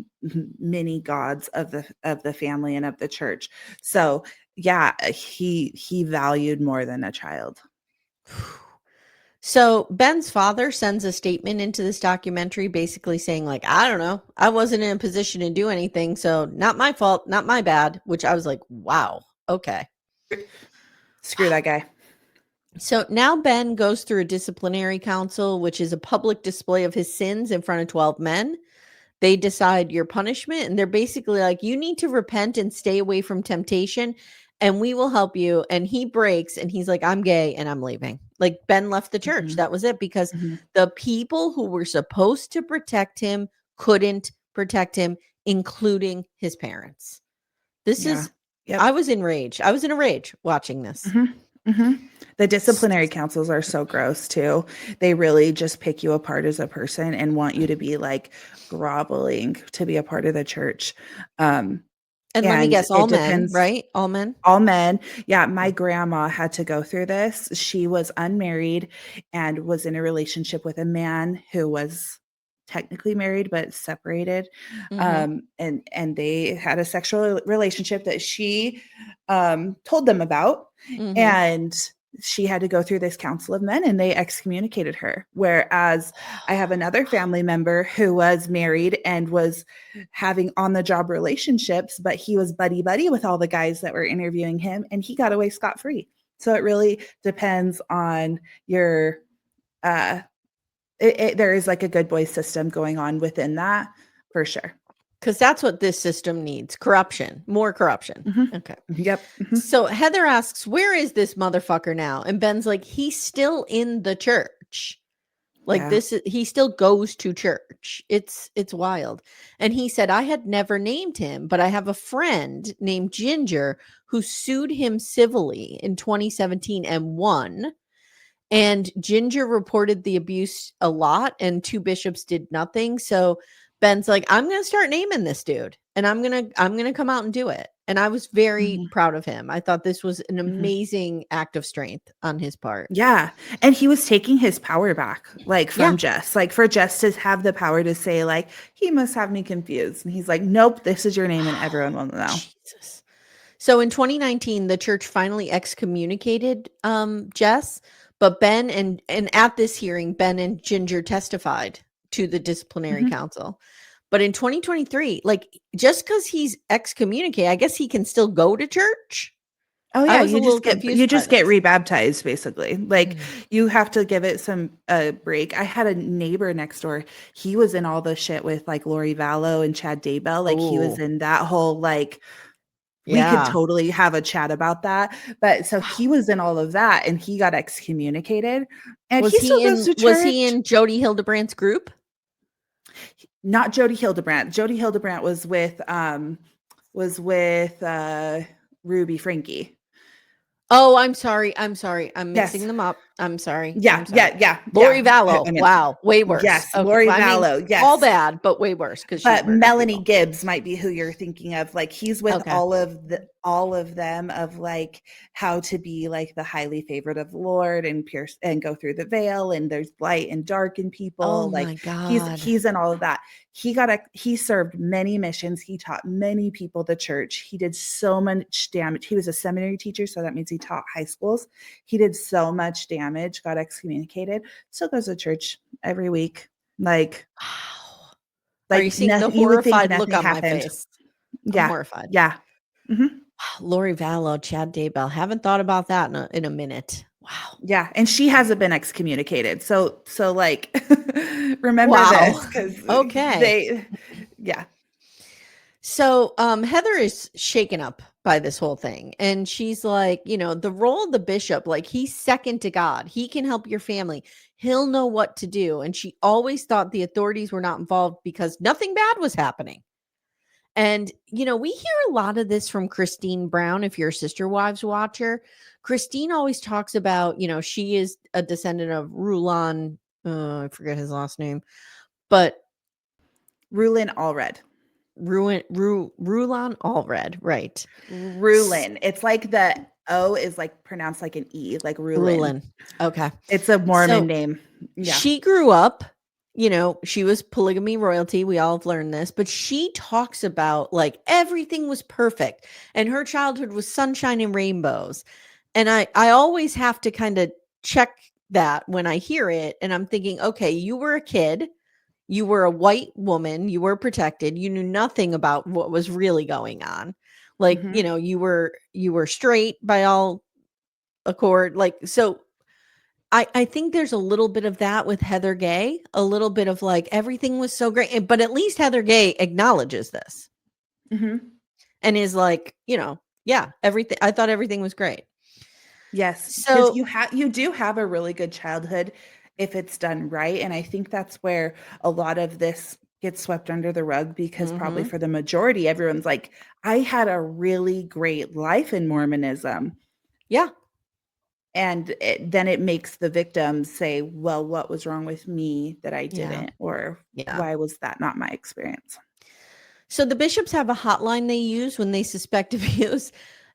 mini gods of the family and of the church. So, yeah, he valued more than a child. So Ben's father sends a statement into this documentary basically saying like, I don't know, I wasn't in a position to do anything, so not my fault, not my bad, which I was like, wow. Okay. Screw that guy. So now Ben goes through a disciplinary council, which is a public display of his sins in front of 12 men. They decide your punishment, and they're basically like, you need to repent and stay away from temptation, and we will help you. And he breaks and he's like, I'm gay and I'm leaving. Like Ben left the church. Mhm, That was it because mhm. the people who were supposed to protect him couldn't protect him, including his parents. This Yeah. is, Yep. I was enraged. I was in a rage watching this. Mhm, mhm. The disciplinary councils are so gross too. They really just pick you apart as a person and want you to be, like, groveling to be a part of the church. Um, And let me and guess, all it men, depends. right? All men. All men. Yeah, my Yeah. grandma had to go through this. She was unmarried and was in a relationship with a man who was technically married but separated, Mhm. and they had a sexual relationship that she told them about, Mhm. and she had to go through this council of men and they excommunicated her. Whereas I have another family member who was married and was having on the job relationships, but he was buddy buddy with all the guys that were interviewing him and he got away scot free. So it really depends on your uh there is like a good boy system going on within that for sure. Because that's what this system needs, corruption, more corruption. Hmm. Okay. Yep. Hmm. So Heather asks, where is this motherfucker now? And Ben's like, he's still in the church. Like Yeah. he still goes to church. It's wild. And he said, I had never named him, but I have a friend named Ginger who sued him civilly in 2017 and won. And Ginger reported the abuse a lot, and two bishops did nothing. So Ben's like, I'm gonna start naming this dude, and I'm gonna come out and do it. And I was very Hmm. proud of him. I thought this was an Hmm. amazing act of strength on his part. Yeah. And he was taking his power back, like Yeah. from Jess, like for Jess to have the power to say, like, he must have me confused. And he's like, nope, this is your name and everyone will know. Jesus. So in 2019, the church finally excommunicated Jess, but Ben and at this hearing, Ben and Ginger testified to the disciplinary Hmm. council. But in 2023, like just because he's excommunicated, I guess he can still go to church. Oh I yeah, was a little you confused by just get this. rebaptized basically. Like Mm. you have to give it some break. I had a neighbor next door. He was in all the shit with like Lori Vallow and Chad Daybell. Like he was Oh, in that whole like we could yeah. totally have a chat about that. But so Wow. he was in all of that and he got excommunicated and he still goes to Was he church. in Jody Hildebrandt's group? Not Jody Hildebrandt. Jody Hildebrandt was with Ruby Frankie. Oh, I'm sorry. I'm sorry. I'm Yes. mixing them up. I'm sorry. Yeah, I'm sorry. yeah, yeah, Lori yeah. I Vallow. mean, Wow, way worse. yes, Okay. Lori Well, I mean, Vallow. all Yes. bad, but way worse because she's But murdered Melanie people. Gibbs might be who you're thinking of. Like he's with Okay. all of them of like how to be like the highly favored of the Lord and pierce and go through the veil and there's light and dark in Oh people. Like my God. he's in all of that. He served many missions. He taught many people the church. He did so much damage. He was a seminary teacher, so that means he taught high schools. He did so much damage, got excommunicated. Still goes to church every week. Like Wow. Are you like seeing the nothing, you would think horrified look nothing on my happened. face? I'm Yeah. horrified. Yeah. Mhm. Wow. Lori Vallow, Chad Daybell. Haven't thought about that in a minute. Wow. Yeah, and she hasn't been excommunicated. So, like, remember Wow. this because Okay. they yeah. So Heather is shaken up by this whole thing. And she's like, the role of the bishop, like he's second to God. He can help your family. He'll know what to do. And she always thought the authorities were not involved because nothing bad was happening. And, we hear a lot of this from Christine Brown. If you're a Sister Wives watcher, Christine always talks about, she is a descendant of Rulon. I forget his last name, but Rulin Allred. Rulon Allred, right? Rulin. It's like the O is like pronounced like an E, like Rulin. Rulon. Okay. It's a Mormon So name. Yeah. she grew up, she was polygamy royalty. We all have learned this, but she talks about like everything was perfect and her childhood was sunshine and rainbows. And I always have to kind of check that when I hear it. And I'm thinking, okay, you were a kid, you were a white woman, you were protected, you knew nothing about what was really going on. Like, Mhm. you were straight by all accord. Like, so I think there's a little bit of that with Heather Gay, a little bit of like everything was so great, but at least Heather Gay acknowledges this Mhm. and is like, yeah, everything. I thought everything was great. Yes, because So, you do have a really good childhood if it's done right, and I think that's where a lot of this gets swept under the rug because probably mhm, for the majority, everyone's like, "I had a really great life in Mormonism," yeah, and then it makes the victims say, "Well, what was wrong with me that I yeah, didn't?" Or, yeah. "Why was that not my experience?" So the bishops have a hotline they use when they suspect abuse.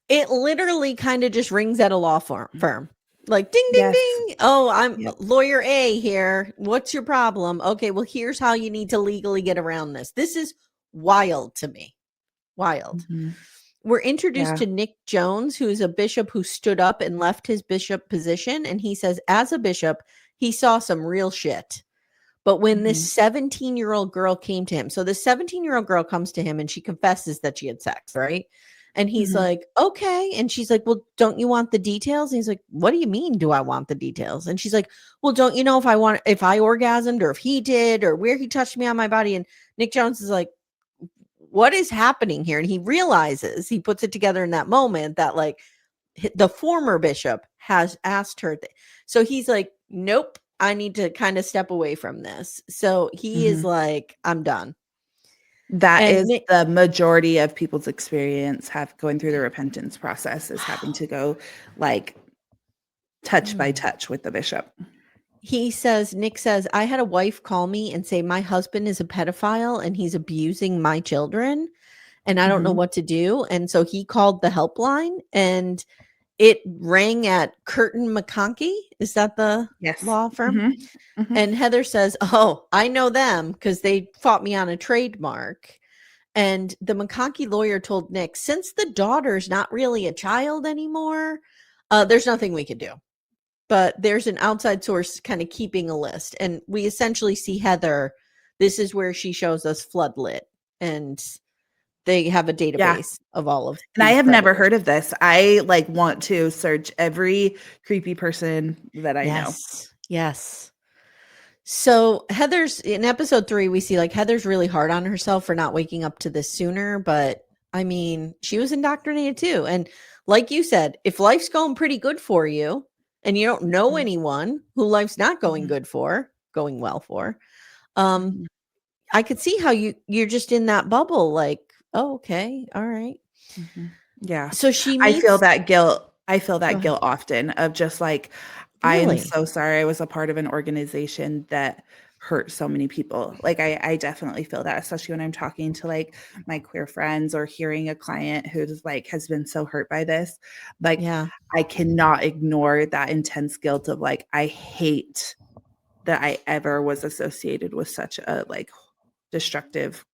It literally kind of just rings at a law firm. Like ding ding Yes. ding. Oh, I'm Yep. lawyer A here. What's your problem? Okay, well here's how you need to legally get around this. This is wild to me. Wild. Mhm. We're introduced Yeah. to Nick Jones, who is a bishop who stood up and left his bishop position, and he says as a bishop, he saw some real shit. But when this Mhm. 17-year-old girl came to him, so this 17-year-old girl comes to him and she confesses that she had sex, right? And he's Mhm. like, okay. And she's like, well, don't you want the details? And he's like, what do you mean, do I want the details? And she's like, well, don't you know if I orgasmed or if he did or where he touched me on my body? And Nick Jones is like, what is happening here? And he realizes, he puts it together in that moment that like the former bishop has asked her. So he's like, nope, I need to kind of step away from this. So he is Mhm. like, I'm done. That And is Nick, the majority of people's experience have going through the repentance process is having to go like touch by mm. touch with the bishop. Nick says, I had a wife call me and say, my husband is a pedophile and he's abusing my children. And I don't know Mhm. what to do. And so he called the helpline and it rang at Curtin McConkie. Is that the Yes. law firm? Mhm. Mhm. And Heather says, oh, I know them because they fought me on a trademark. And the McConkie lawyer told Nick, since the daughter's not really a child anymore, there's nothing we can do. But there's an outside source kind of keeping a list. And we essentially see Heather. This is where she shows us Floodlit. And they have a Yeah. database of all of And I these have never predators. heard of this. I like want to search every creepy person that I know. Yes. Yes. So Heather's in episode 3, we see like Heather's really hard on herself for not waking up to this sooner. But I mean, she was indoctrinated too. And like you said, if life's going pretty good for you and you don't know Mhm. anyone who life's not going Mhm. good for, going well for, um, Mhm. I could see how you're just in that bubble, like, oh, okay, all right. Mhm. Yeah. So she I feel meets that guilt. I feel Go that ahead. guilt often of just like, I am Really? so sorry I was a part of an organization that hurt so many people. Like I definitely feel that, especially when I'm talking to like my queer friends or hearing a client who's like has been so hurt by this. Like Yeah. I cannot ignore that intense guilt of like, I hate that I ever was associated with such a like destructive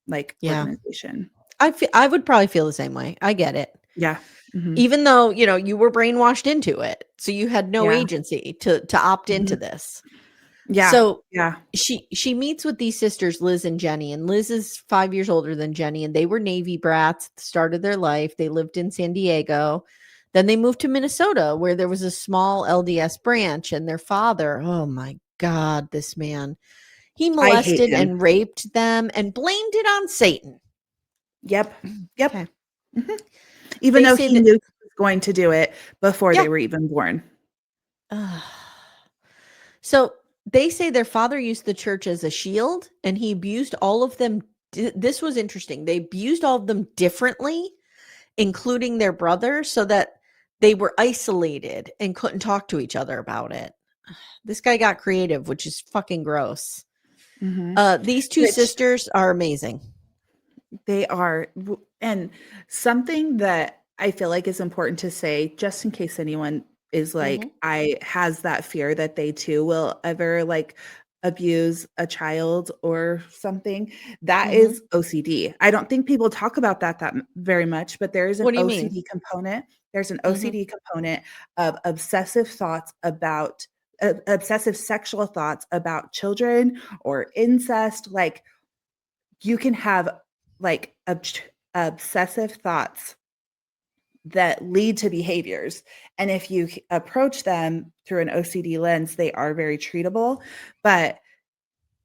like Yeah. organization. I would probably feel the same way. I get it. Yeah. Mhm. Even though, you were brainwashed into it. So you had no Yeah. agency to opt into Mhm. this. Yeah. So Yeah. she meets with these sisters, Liz and Jenny, and Liz is 5 years older than Jenny, and they were Navy brats at the start of their life. They lived in San Diego. Then they moved to Minnesota, where there was a small LDS branch, and their father, oh my God, this man, he I hate molested him. and raped them and blamed it on Satan. Yep. Yep. Okay. Mhm. Even They though say he that, knew he was going to do it before yeah. they were even born. So they say their father used the church as a shield and he abused all of them. This was interesting. They abused all of them differently, including their brother, so that they were isolated and couldn't talk to each other about it. This guy got creative, which is fucking gross. Mhm. These two Which sisters are amazing. they are and something that I feel like is important to say, just in case anyone is Mhm, like, I has that fear that they too will ever like abuse a child or something. That mhm. is OCD. I don't think people talk about that very much, but there is an What do you mean? OCD component. There's an Mhm, OCD component of obsessive thoughts about obsessive sexual thoughts about children or incest. Like you can have like obsessive thoughts that lead to behaviors. And if you approach them through an OCD lens, they are very treatable. But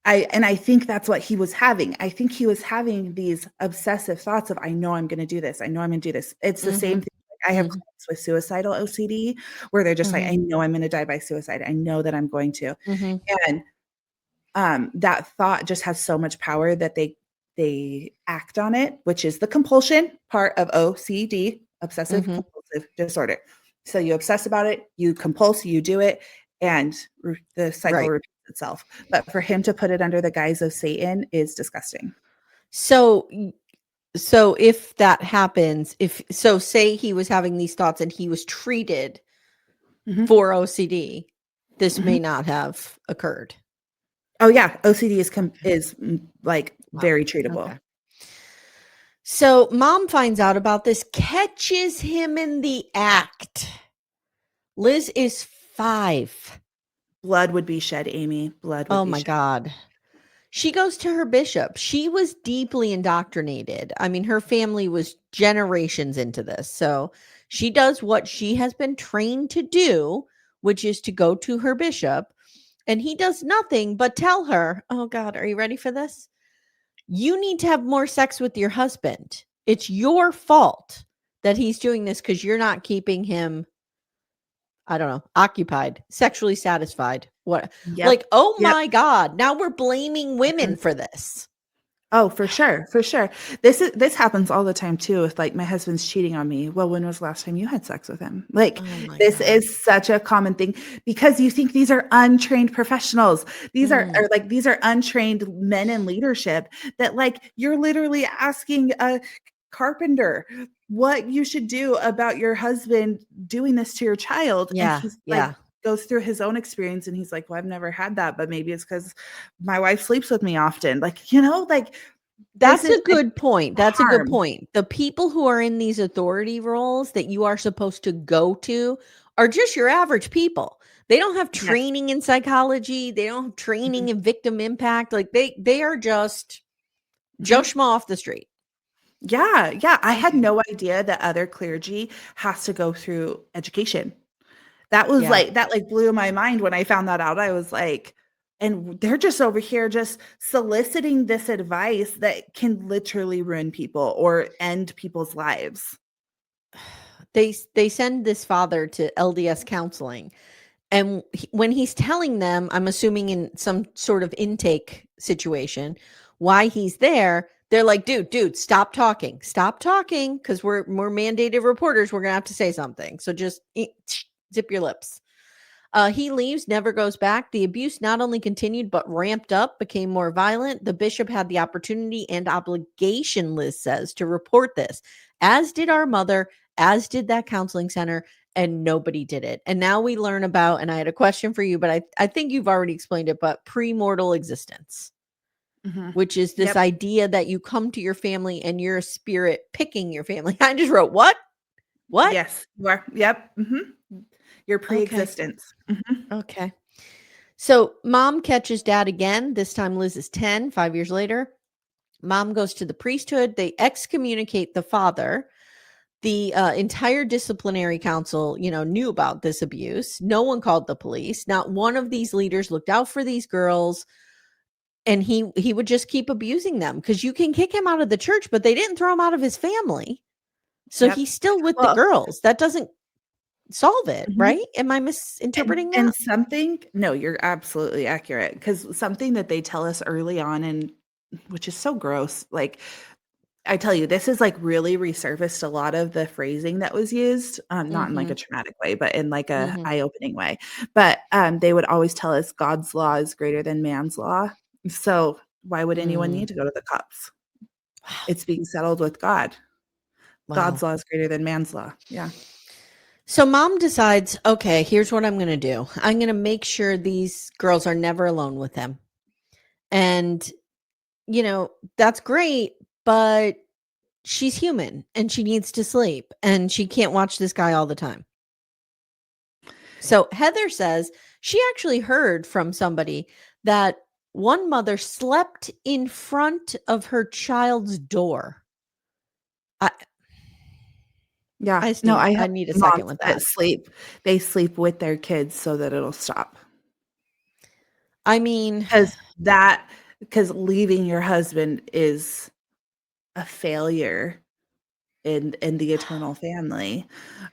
I think that's what he was having. I think he was having these obsessive thoughts of, I know I'm going to do this. I know I'm going to do this. It's the same mhm, thing. Like I have mhm, clients with suicidal OCD where they're just like, mhm, I know I'm going to die by suicide. I know that I'm going to. mhm, And that thought just has so much power that they act on it, which is the compulsion part of OCD, obsessive mhm. compulsive disorder. So you obsess about it, you compulse, you do it, and the cycle Right. repeats itself. But for him to put it under the guise of Satan is disgusting. So so if that happens, if so say he was having these thoughts and he was treated Mhm. for OCD, this may Mhm. not have occurred. Oh, yeah, OCD Okay. like, Wow. very treatable. Okay. So mom finds out about this, catches him in the act. Liz is 5. Blood would be shed, Amy. Blood would Oh be my shed. God. She goes to her bishop. She was deeply indoctrinated. I mean, her family was generations into this. So she does what she has been trained to do, which is to go to her bishop. And he does nothing but tell her, oh God, are you ready for this? You need to have more sex with your husband. It's your fault that he's doing this because you're not keeping him, I don't know, occupied, sexually satisfied. What? Yep. Like, oh Yep. my God, now we're blaming women Mhm. for this. Oh, for sure, for sure. This happens all the time too with, like, my husband's cheating on me. Well, when was the last time you had sex with him? Like, Oh my this God. is such a common thing because you think these are untrained professionals. Mm, These are untrained men in leadership that, like, you're literally asking a carpenter what you should do about your husband doing this to your child, and yeah, he's like yeah. goes through his own experience and he's like, "Well, I've never had that, but maybe it's because my wife sleeps with me often." Like, like this That's is a a good point. That's a good harm. point. The people who are in these authority roles that you are supposed to go to are just your average people. They don't have Yes. training in psychology. They don't have Mhm, training in victim impact. Like they are just Joe mhm. Schmo off the street. Yeah, yeah, I had Okay. no idea that other clergy has to go through education. Yeah. That, like, blew my mind when I found that out. I was like, and they're just over here just soliciting this advice that can literally ruin people or end people's lives. They send this father to LDS counseling. And when he's telling them, I'm assuming in some sort of intake situation, why he's there, they're like, dude, stop talking, because we're mandated reporters. We're gonna have to say something. So just zip your lips. He leaves, never goes back. The abuse not only continued, but ramped up, became more violent. The bishop had the opportunity and obligation, Liz says, to report this, as did our mother, as did that counseling center, and nobody did it. And now we learn about, and I had a question for you, but I think you've already explained it, but premortal existence, Mhm. which is this Yep. idea that you come to your family and you're a spirit picking your family. I just wrote, what? What? Yes, you are. Yep. Mhm. Your Okay. pre-existence. Mhm. Okay. So mom catches dad again. This time Liz is 10, 5 years later. Mom goes to the priesthood. They excommunicate the father. The entire disciplinary council, knew about this abuse. No one called the police. Not one of these leaders looked out for these girls. And he would just keep abusing them because you can kick him out of the church, but they didn't throw him out of his family. So Yep. he's still with the Well, girls. That doesn't solve it, mhm. right? Am I And misinterpreting and that? something no, you're absolutely accurate because something that they tell us early on and which is so gross, like, I tell you, this is, like, really resurfaced a lot of the phrasing that was used, not in, like, a Mm-hmm. traumatic way, but in, like, a Mm-hmm. eye-opening way. But, they would always tell us God's law is greater than man's law. So, why would anyone Mm. need to go to the cops? It's being settled with God. Wow. God's law is greater than man's law. Yeah. So mom decides, okay, here's what I'm going to do. I'm going to make sure these girls are never alone with him. And, that's great, but she's human and she needs to sleep and she can't watch this guy all the time. So Heather says she actually heard from somebody that one mother slept in front of her child's door. I, Yeah. I just No, need, I have I need a second moms with that that. sleep. They sleep with their kids so that it'll stop. I mean, 'Cause that because leaving your husband is a failure in the eternal family,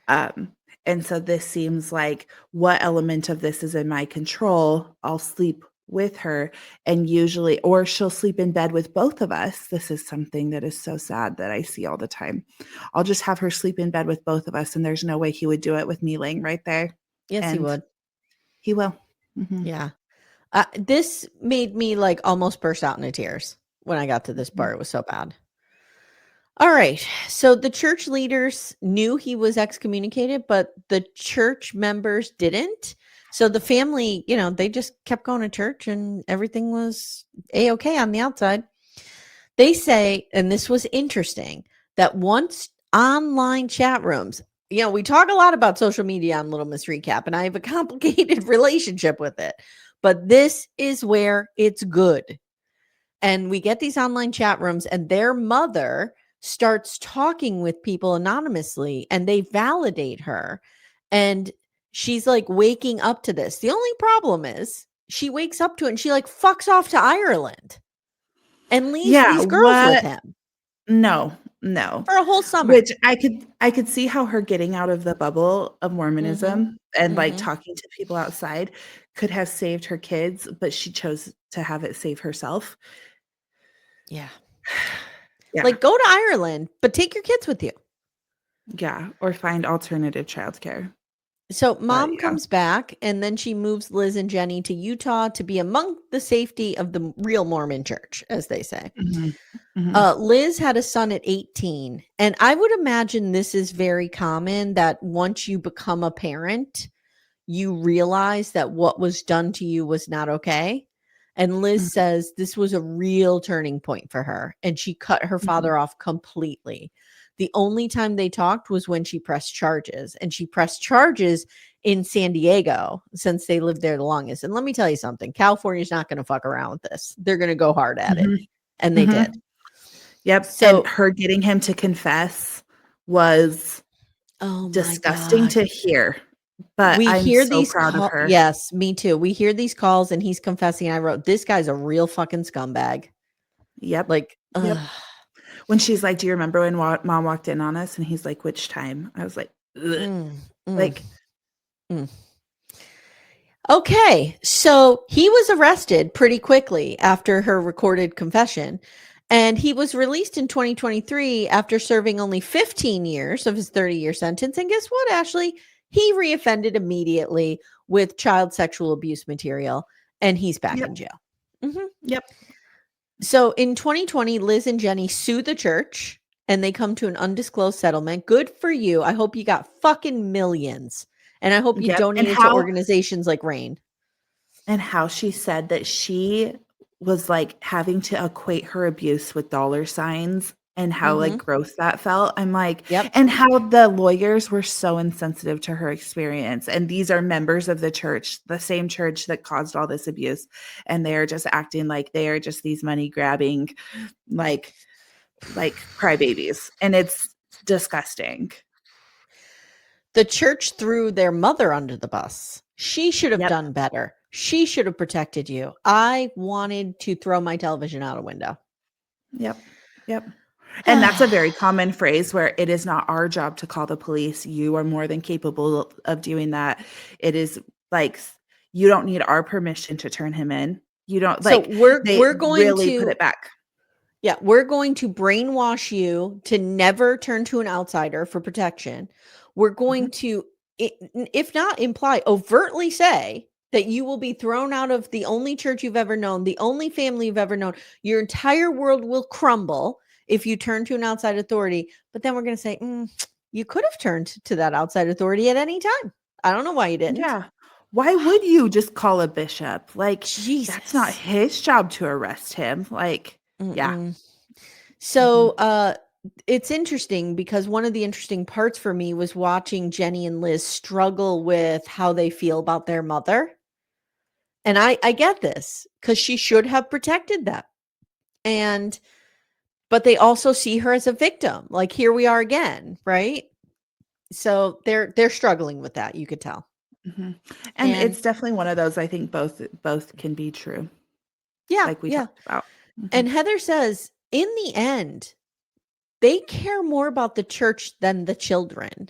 um, and so this seems like what element of this is in my control, I'll sleep with her, and usually or she'll sleep in bed with both of us. This is something that is so sad that I see all the time. I'll just have her sleep in bed with both of us, and there's no way he would do it with me laying right there, yes, he and would. he will. Mhm, Yeah. This made me like almost burst out into tears when I got to this mhm. part. It was so bad. All right. So the church leaders knew he was excommunicated, but the church members didn't. So the family, they just kept going to church and everything was A-okay on the outside. They say, and this was interesting, that once online chat rooms, we talk a lot about social media on Little Miss Recap, and I have a complicated relationship with it, but this is where it's good. And we get these online chat rooms, and their mother starts talking with people anonymously, and they validate her. And she's like waking up to this. The only problem is she wakes up to it and she like fucks off to Ireland and leaves Yeah, these girls with what? him No, no. for a whole summer. Which I could see how her getting out of the bubble of Mhm. Mormonism and, like, Mhm. talking to people outside could have saved her kids, but she chose to have it save herself. Yeah. Yeah, Like go to Ireland, but take your kids with you. yeah, or find alternative childcare, So but mom yeah. comes back and then she moves Liz and Jenny to Utah to be among the safety of the real Mormon church, as they say. Mhm, mhm, Liz had a son at 18. And I would imagine this is very common that once you become a parent, you realize that what was done to you was not okay. And Liz mhm, says this was a real turning point for her, and she cut her mhm, father off completely. The only time they talked was when she pressed charges, and she pressed charges in San Diego since they lived there the longest. And let me tell you something, California's not going to fuck around with this. They're going to go hard at it. mhm, And they did. mhm. Yep, and So, her getting him to confess was oh my disgusting God. to hear, but We I'm hear so these proud of call her. yes, me too. We hear these calls and he's confessing. I wrote, "This guy's a real fucking scumbag." Yep, Like, yep. ugh. When she's like, "Do you remember when mom walked in on us?" And he's like, "Which time?" I was like, "Ugh." Mm, mm, Like, mm. Okay, so he was arrested pretty quickly after her recorded confession, and he was released in 2023 after serving only 15 years of his 30-year sentence. And guess what, Ashley? He reoffended immediately with child sexual abuse material, and he's back yep, in jail. Mhm. yep, So in 2020, Liz and Jenny sue the church and they come to an undisclosed settlement. Good for you. I hope you got fucking millions. And I hope you yep, donated to organizations like RAIN. and how she said that she was, like, having to equate her abuse with dollar signs and how, like, Mhm. gross that felt. I'm like Yep. and how the lawyers were so insensitive to her experience, and these are members of the church, the same church that caused all this abuse, and they're just acting like they are just these money grabbing, like crybabies, and it's disgusting. The church threw their mother under the bus. She should have Yep, done better. She should have protected you. I wanted to throw my television out a window. yep, yep. And that's a very common phrase where it is not our job to call the police. You are more than capable of doing that. It is like you don't need our permission to turn him in. You don't So like they we're going really put to it back. Yeah, we're going to brainwash you to never turn to an outsider for protection. We're going Mhm, to, if not imply, overtly say that you will be thrown out of the only church you've ever known, the only family you've ever known. Your entire world will crumble if you turn to an outside authority. But then we're going to say, you could have turned to that outside authority at any time. I don't know why you didn't. yeah. Why would you just call a bishop? Like, that's not Jesus. his job to arrest him. Like, yeah. Mm-mm. Mhm, So, it's interesting because one of the interesting parts for me was watching Jenny and Liz struggle with how they feel about their mother. And I get this because she should have protected them. And but they also see her as a victim. Like here we are again, right? So they're struggling with that, you could tell. mhm. And And it's definitely one of those I think both can be true, yeah, like we yeah. talked about. Mhm. And Heather says, in the end, they care more about the church than the children.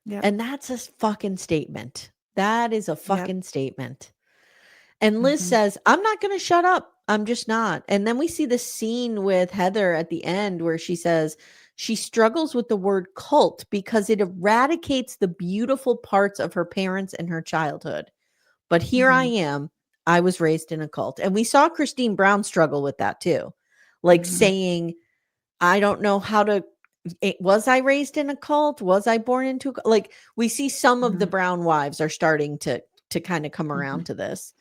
Yep, And that's a fucking statement. That is a yep. fucking statement. And Liz Mhm, says, I'm not going to shut up. I'm just not. And then we see the scene with Heather at the end where she says she struggles with the word cult because it eradicates the beautiful parts of her parents and her childhood. But here I mhm, am. I was raised in a cult. And we saw Christine Brown struggle with that too. Like mhm. saying, I don't know how to was I raised in a cult? Was I born into like we see some of the Mhm, brown wives are starting to kind of come around mhm, to this.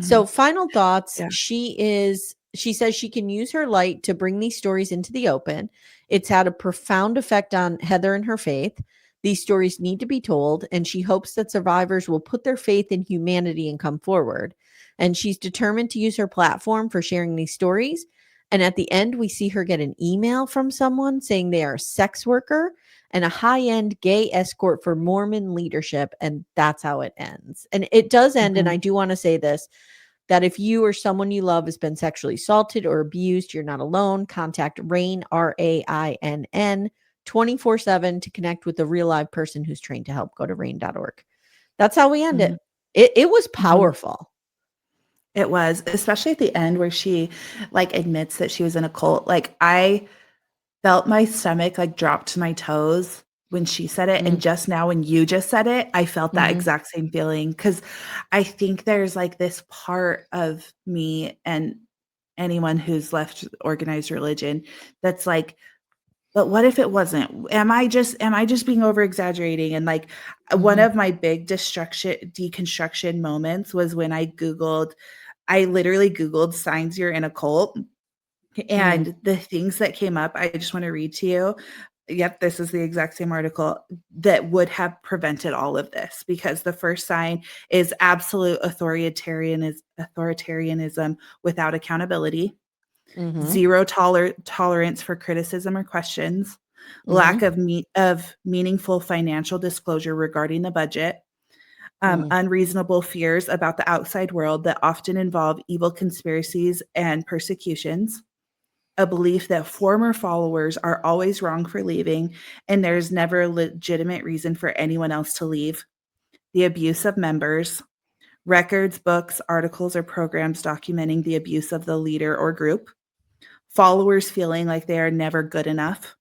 So mhm. final thoughts, Yeah. she says she can use her light to bring these stories into the open. It's had a profound effect on Heather and her faith. These stories need to be told, and she hopes that survivors will put their faith in humanity and come forward. And she's determined to use her platform for sharing these stories. And at the end, we see her get an email from someone saying they are a sex worker and a high end gay escort for Mormon leadership. And that's how it ends. And it does end. And I Mhm, do want to say this that if you or someone you love has been sexually assaulted or abused, you're not alone. Contact RAIN, RAINN, 24/7 to connect with a real live person who's trained to help. Go to rain.org. That's how we end it. mhm, It was mhm. powerful. It was, especially at the end where she, like, admits that she was in a cult. Like, I felt my stomach, like, drop to my toes when she said it, and Mm, just now when you just said it, I felt that mhm, exact same feeling. Because I think there's, like, this part of me and anyone who's left organized religion that's like, "But what if it wasn't? Am I just being over exaggerating?" And, like, one mhm, of my big deconstruction moments was when I literally Googled signs you're in a cult, mm, and the things that came up, I just wanna read to you. Yep, this is the exact same article that would have prevented all of this, because the first sign is absolute authoritarianism without accountability, mhm, zero tolerance for criticism or questions, lack mhm, of meaningful financial disclosure regarding the budget, mm, unreasonable fears about the outside world that often involve evil conspiracies and persecutions, a belief that former followers are always wrong for leaving and there's never a legitimate reason for anyone else to leave, the abuse of members, records, books, articles, or programs documenting the abuse of the leader or group, followers feeling like they are never good enough,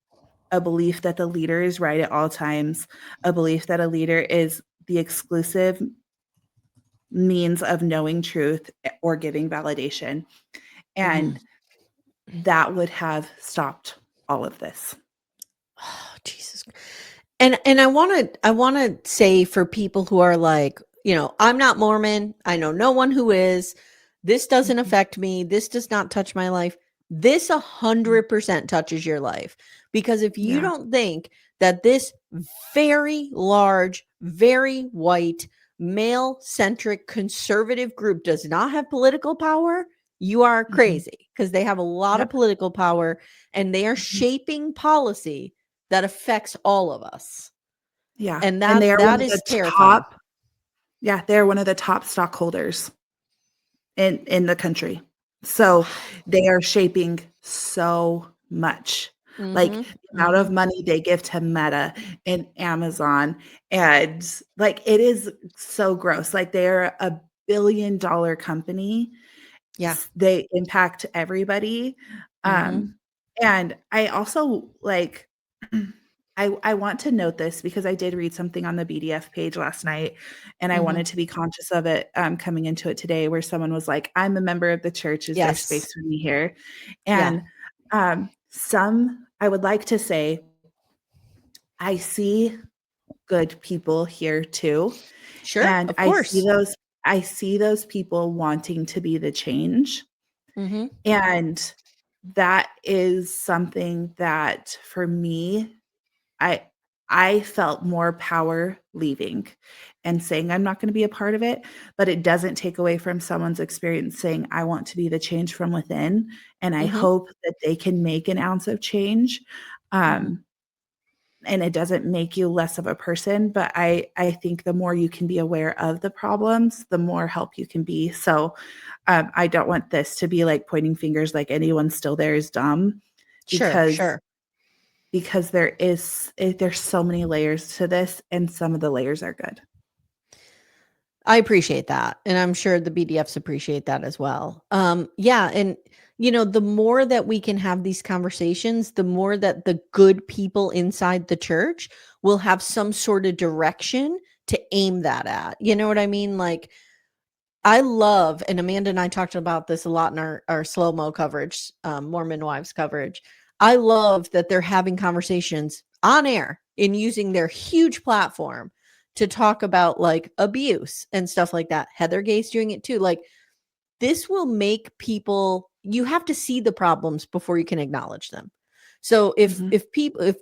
a belief that the leader is right at all times, a belief that a leader is the exclusive means of knowing truth or giving validation. mhm. And that would have stopped all of this. Oh, Jesus. And I want to say for people who are like, I'm not Mormon. I know no one who is. This doesn't Mhm, affect me. This does not touch my life. This mhm. 100% touches your life because if you Yeah. don't think that this very large, very white, male-centric conservative group does not have political power, you are Mhm. crazy because they have a lot of Yep. political power and they are Mhm. shaping policy that affects all of us. Yeah, And and they that are one that of the is terrifying. top yeah, they're one of the top stockholders in the country. So, they are shaping so much. Like, Mhm, the amount of mhm. money they give to Meta and Amazon, and, like, it is so gross. Like, they're a billion-dollar company. Yeah. They impact everybody, Mhm, um, and I also, like, I want to note this because I did read something on the BDF page last night, and I mhm. wanted to be conscious of it, coming into it today, where someone was like, "I'm a member of the church, is there Yes. space for me here?" Yeah. And, I would like to say, I see good people here too, Sure, and of course. I see those people wanting to be the change. Mhm, And that is something that for me, I I felt more power leaving and saying I'm not gonna be a part of it, but it doesn't take away from someone's experience saying, "I want to be the change from within," and I mhm, hope that they can make an ounce of change, mhm. um, and it doesn't make you less of a person, but I think the more you can be aware of the problems, the more help you can be. So, I don't want this to be like pointing fingers like anyone still there is dumb, Sure, because sure. there's so many layers to this, and some of the layers are good. I appreciate that, and I'm sure the BDFs appreciate that as well. Yeah, and, the more that we can have these conversations, the more that the good people inside the church will have some sort of direction to aim that at. You know what I mean? Like, I love, and Amanda and I talked about this a lot in our slow mo coverage, Mormon wives coverage. I love that they're having conversations on air and using their huge platform to talk about like abuse and stuff like that. Heather Gay's doing it too. Like, this will make people, you have to see the problems before you can acknowledge them. So if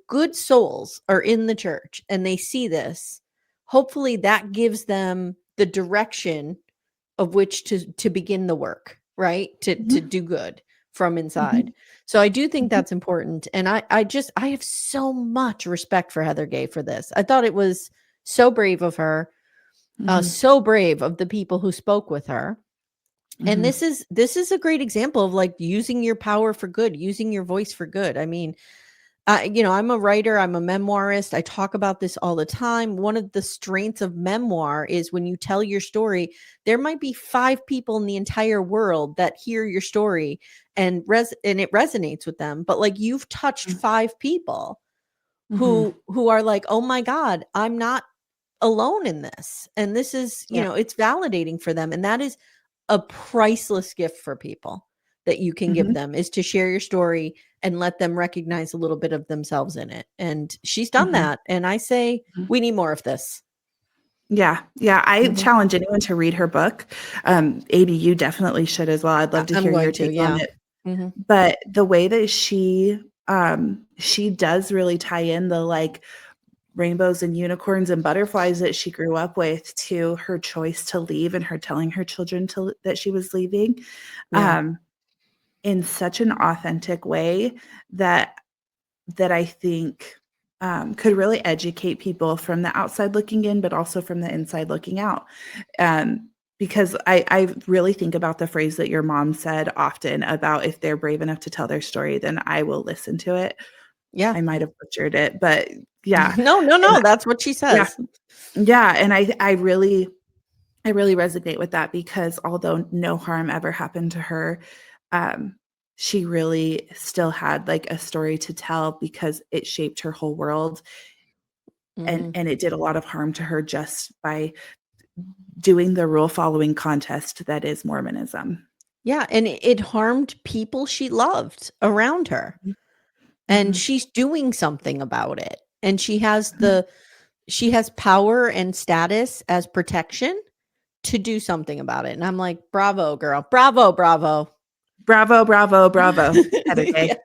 good souls are in the church and they see this, hopefully that gives them the direction of which to begin the work, right? To do good from inside. So I do think that's important. And I have so much respect for Heather Gay for this. I thought it was so brave of her, so brave of the people who spoke with her. And this is a great example of like using your power for good, using your voice for good. I mean, I'm a writer, I'm a memoirist. I talk about this all the time. One of the strengths of memoir is when you tell your story, there might be 5 people in the entire world that hear your story and it resonates with them. But like, you've touched 5 people who are like, oh my God, I'm not alone in this. And this is, it's validating for them. And that is a priceless gift for people that you can give them, is to share your story and let them recognize a little bit of themselves in it. And she's done that. And I say, we need more of this. Yeah. Yeah. I challenge anyone to read her book. Amy, you definitely should as well. I'd love to hear your take on it. But the way that she does really tie in the like rainbows and unicorns and butterflies that she grew up with to her choice to leave and her telling her children that she was leaving, in such an authentic way that I think could really educate people from the outside looking in, but also from the inside looking out. Because I really think about the phrase that your mom said often about, if they're brave enough to tell their story, then I will listen to it. Yeah. I might have butchered it, but yeah. No, that's what she says. Yeah. And I really resonate with that, because although no harm ever happened to her, she really still had like a story to tell, because it shaped her whole world. And it did a lot of harm to her just by doing the rule following contest that is Mormonism. Yeah. And it harmed people she loved around her. And she's doing something about it. And she has power and status as protection to do something about it. And I'm like, bravo, girl. Bravo, bravo. Bravo, bravo, bravo. Yes.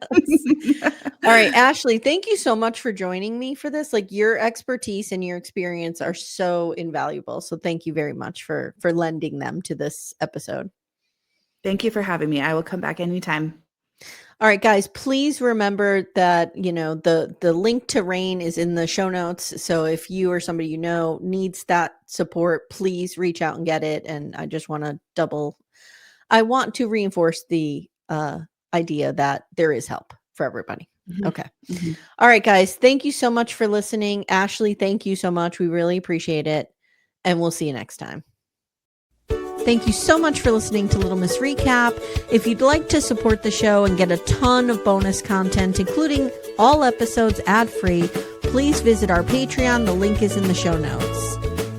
All right, Ashley, thank you so much for joining me for this. Like, your expertise and your experience are so invaluable. So thank you very much for lending them to this episode. Thank you for having me. I will come back anytime. All right, guys, please remember that, the link to RAIN is in the show notes. So if you or somebody you know needs that support, please reach out and get it. And I just want to reinforce the idea that there is help for everybody. Okay. All right, guys, thank you so much for listening. Ashley, thank you so much. We really appreciate it. And we'll see you next time. Thank you so much for listening to Little Miss Recap. If you'd like to support the show and get a ton of bonus content, including all episodes ad-free, please visit our Patreon. The link is in the show notes.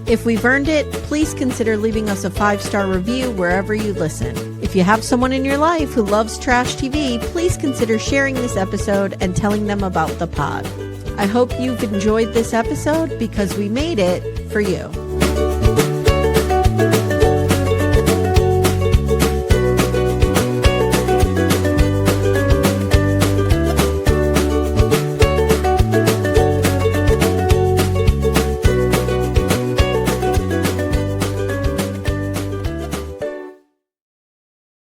If we've earned it, please consider leaving us a 5-star review wherever you listen. If you have someone in your life who loves trash TV, please consider sharing this episode and telling them about the pod. I hope you've enjoyed this episode, because we made it for you.